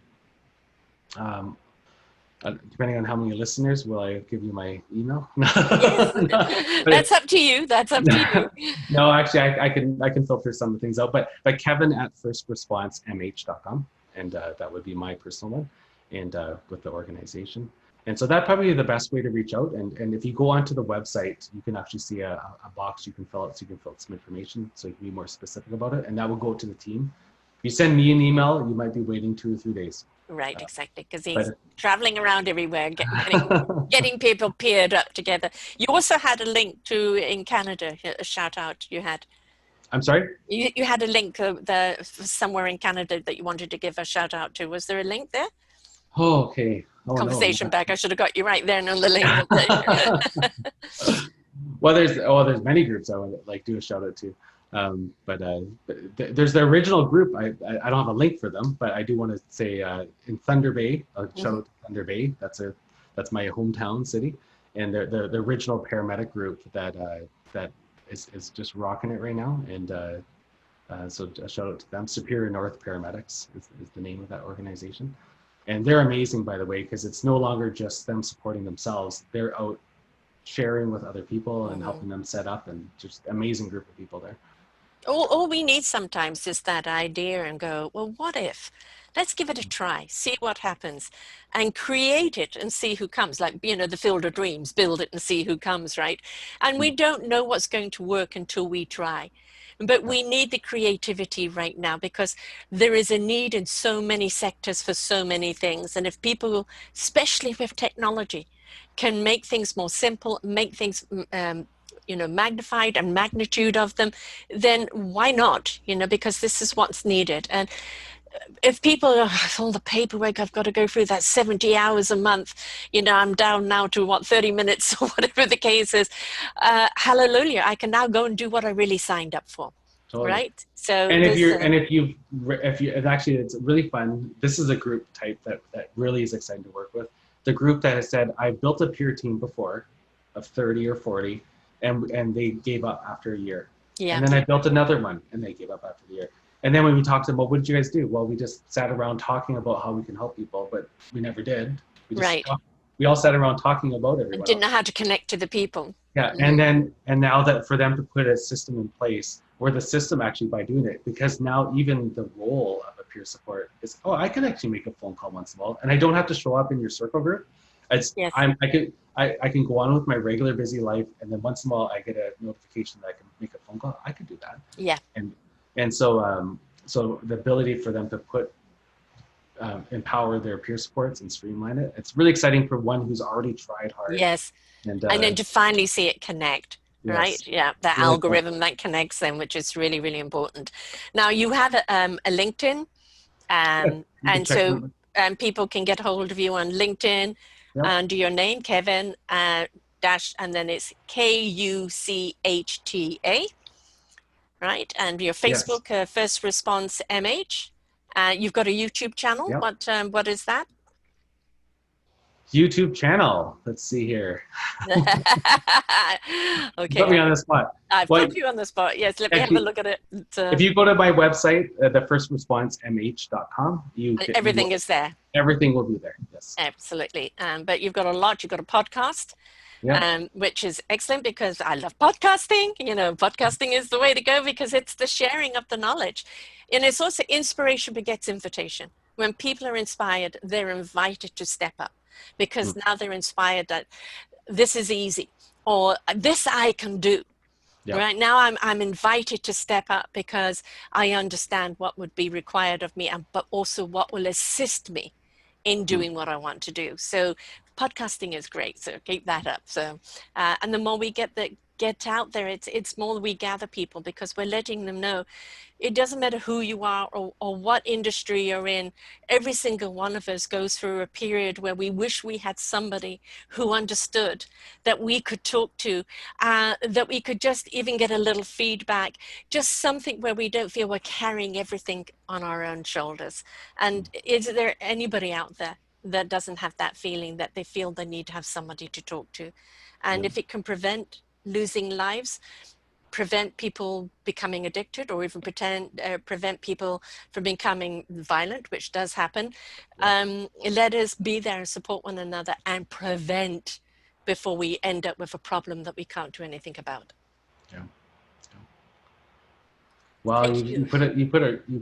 Depending on how many listeners, will I give you my email? Yes. That's up to you. That's up to you. No, actually, I can filter some of the things out. But Kevin at firstresponsemh.com, and that would be my personal one, and with the organization. And so that probably the best way to reach out. And if you go onto the website, you can actually see a box you can fill out, so you can fill out some information, so you can be more specific about it, and that will go to the team. If you send me an email, you might be waiting 2 or 3 days. Right, exactly, because he's But traveling around everywhere, getting people paired up together. You also had a link to in Canada, a shout out you had. I'm sorry? You had a link somewhere in Canada that you wanted to give a shout out to. Was there a link there? Oh, okay. Oh, no. Conversation back. I should have got you right there and on the link. Well, there's many groups I would like do a shout out to. But there's the original group. I don't have a link for them, but I do want to say in Thunder Bay, shout out to Thunder Bay. That's my hometown city, and the original paramedic group that is just rocking it right now. And so a shout out to them. Superior North Paramedics is the name of that organization, and they're amazing, by the way, because it's no longer just them supporting themselves. They're out sharing with other people and helping them set up, and just amazing group of people there. All we need sometimes is that idea and go, well, what if? Let's give it a try, see what happens, and create it and see who comes. Like, the field of dreams, build it and see who comes, right? And we don't know what's going to work until we try. But we need the creativity right now, because there is a need in so many sectors for so many things. And if people, especially with technology, can make things more simple, make things magnified and magnitude of them, then why not? Because this is what's needed. And if people are all the paperwork I've got to go through, that 70 hours a month, I'm down now to 30 minutes or whatever the case is. Hallelujah, I can now go and do what I really signed up for. Totally. Right. So and if you actually, it's really fun. This is a group type that really is exciting to work with. The group that has said, I've built a peer team before of 30 or 40, and they gave up after a year. Yeah. And then I built another one, and they gave up after the year. And then when we talked to them, well, what did you guys do? Well, we just sat around talking about how we can help people, but we never did. We all sat around talking about everyone. Didn't know how to connect to the people. Yeah, and now that for them to put a system in place, or the system actually by doing it, because now even the role of a peer support is, I can actually make a phone call once in a while, and I don't have to show up in your circle group. Yes. I can go on with my regular busy life, and then once in a while I get a notification that I can make a phone call. I could do that. Yeah. And so the ability for them to empower their peer supports and streamline it. It's really exciting for one who's already tried hard. Yes. And And then to finally see it connect, right? yes, Yeah, the really cool. algorithm that connects them, which is really, really important. Now you have a LinkedIn, Yeah, you can and check so them. people can get hold of you on LinkedIn Yep. under your name, Kevin dash, and then it's Kuchta, right? And your Yes. Facebook, First Response MH. You've got a YouTube channel. Yep. What is that? YouTube channel. Let's see here. Okay, Put me on the spot. I've Well, put you on the spot. Yes, let me if have a you, look at it. if you go to my website, thefirstresponsemh.com, Everything is there. everything will be there. Yes. Absolutely. But you've got a lot. You've got a podcast, Yep. which is excellent because I love podcasting. You know, podcasting is the way to go because it's the sharing of the knowledge. And it's also inspiration begets invitation. When people are inspired, they're invited to step up because Mm. now they're inspired that this is easy or this I can do. Yep. Right now, I'm invited to step up because I understand what would be required of me, but also what will assist me in Mm. doing what I want to do. So podcasting is great. So keep that up. So and the more we get out there, it's more we gather people because we're letting them know it doesn't matter who you are or what industry you're in. Every single one of us goes through a period where we wish we had somebody who understood, that we could talk to, that we could just even get a little feedback, just something where we don't feel we're carrying everything on our own shoulders. And is there anybody out there that doesn't have that feeling, that they feel they need to have somebody to talk to? And Yep. if it can prevent losing lives, prevent people becoming addicted, or even prevent people from becoming violent, which does happen. Yep. Let us be there and support one another and prevent before we end up with a problem that we can't do anything about. Yeah. Well, Thank you you.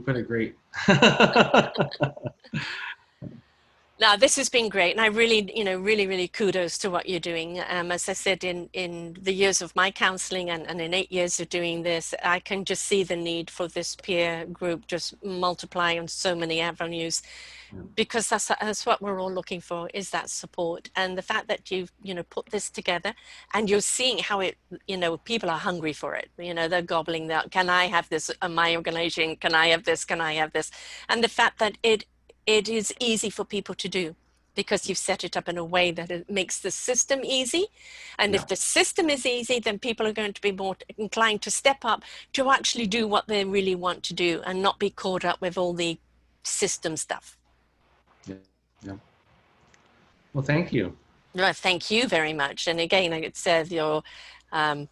put it great. Now, this has been great, and I really, really kudos to what you're doing. As I said, in the years of my counseling and in 8 years of doing this, I can just see the need for this peer group just multiply on so many avenues, because that's what we're all looking for, is that support. And the fact that you've put this together, and you're seeing how it, people are hungry for it. They're gobbling that, can I have this in my organization? Can I have this? Can I have this? And the fact that it is easy for people to do, because you've set it up in a way that it makes the system easy. And Yeah. if the system is easy, then people are going to be more inclined to step up to actually do what they really want to do and not be caught up with all the system stuff. Yeah. Yeah. Well, thank you. No, thank you very much. And again, it says I'm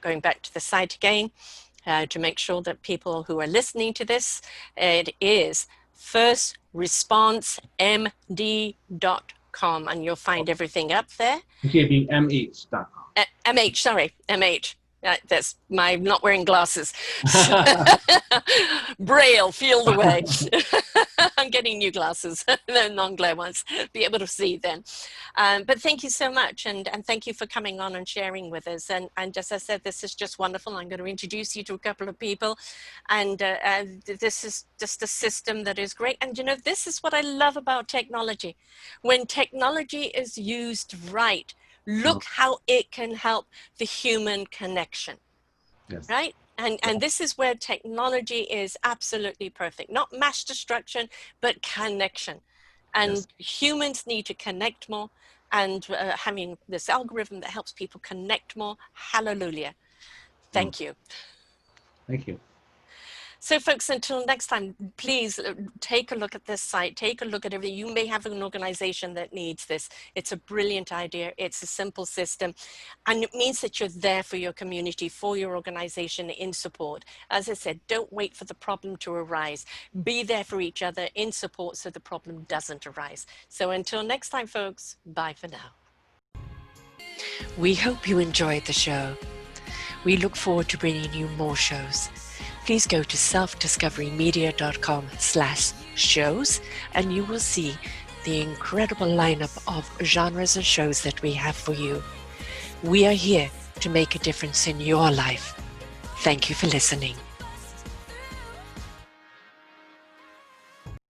going back to the site again to make sure that people who are listening to this, it is firstresponsemd.com, and you'll find everything up there. KBMH.com. MH. That's my not wearing glasses. Braille, feel the way. I'm getting new glasses, the non-glare ones, be able to see then. But thank you so much, and thank you for coming on and sharing with us. And as I said, this is just wonderful. I'm going to introduce you to a couple of people, and this is just a system that is great. And this is what I love about technology. When technology is used right, look how it can help the human connection. Yes. Right? And this is where technology is absolutely perfect. Not mass destruction, but connection. And humans need to connect more. And having this algorithm that helps people connect more, hallelujah. Thank you. Thank you. So folks, until next time, please take a look at this site, take a look at everything. You may have an organization that needs this. It's a brilliant idea. It's a simple system. And it means that you're there for your community, for your organization, in support. As I said, don't wait for the problem to arise. Be there for each other in support so the problem doesn't arise. So until next time, folks, bye for now. We hope you enjoyed the show. We look forward to bringing you more shows. Please go to selfdiscoverymedia.com/shows, and you will see the incredible lineup of genres and shows that we have for you. We are here to make a difference in your life. Thank you for listening.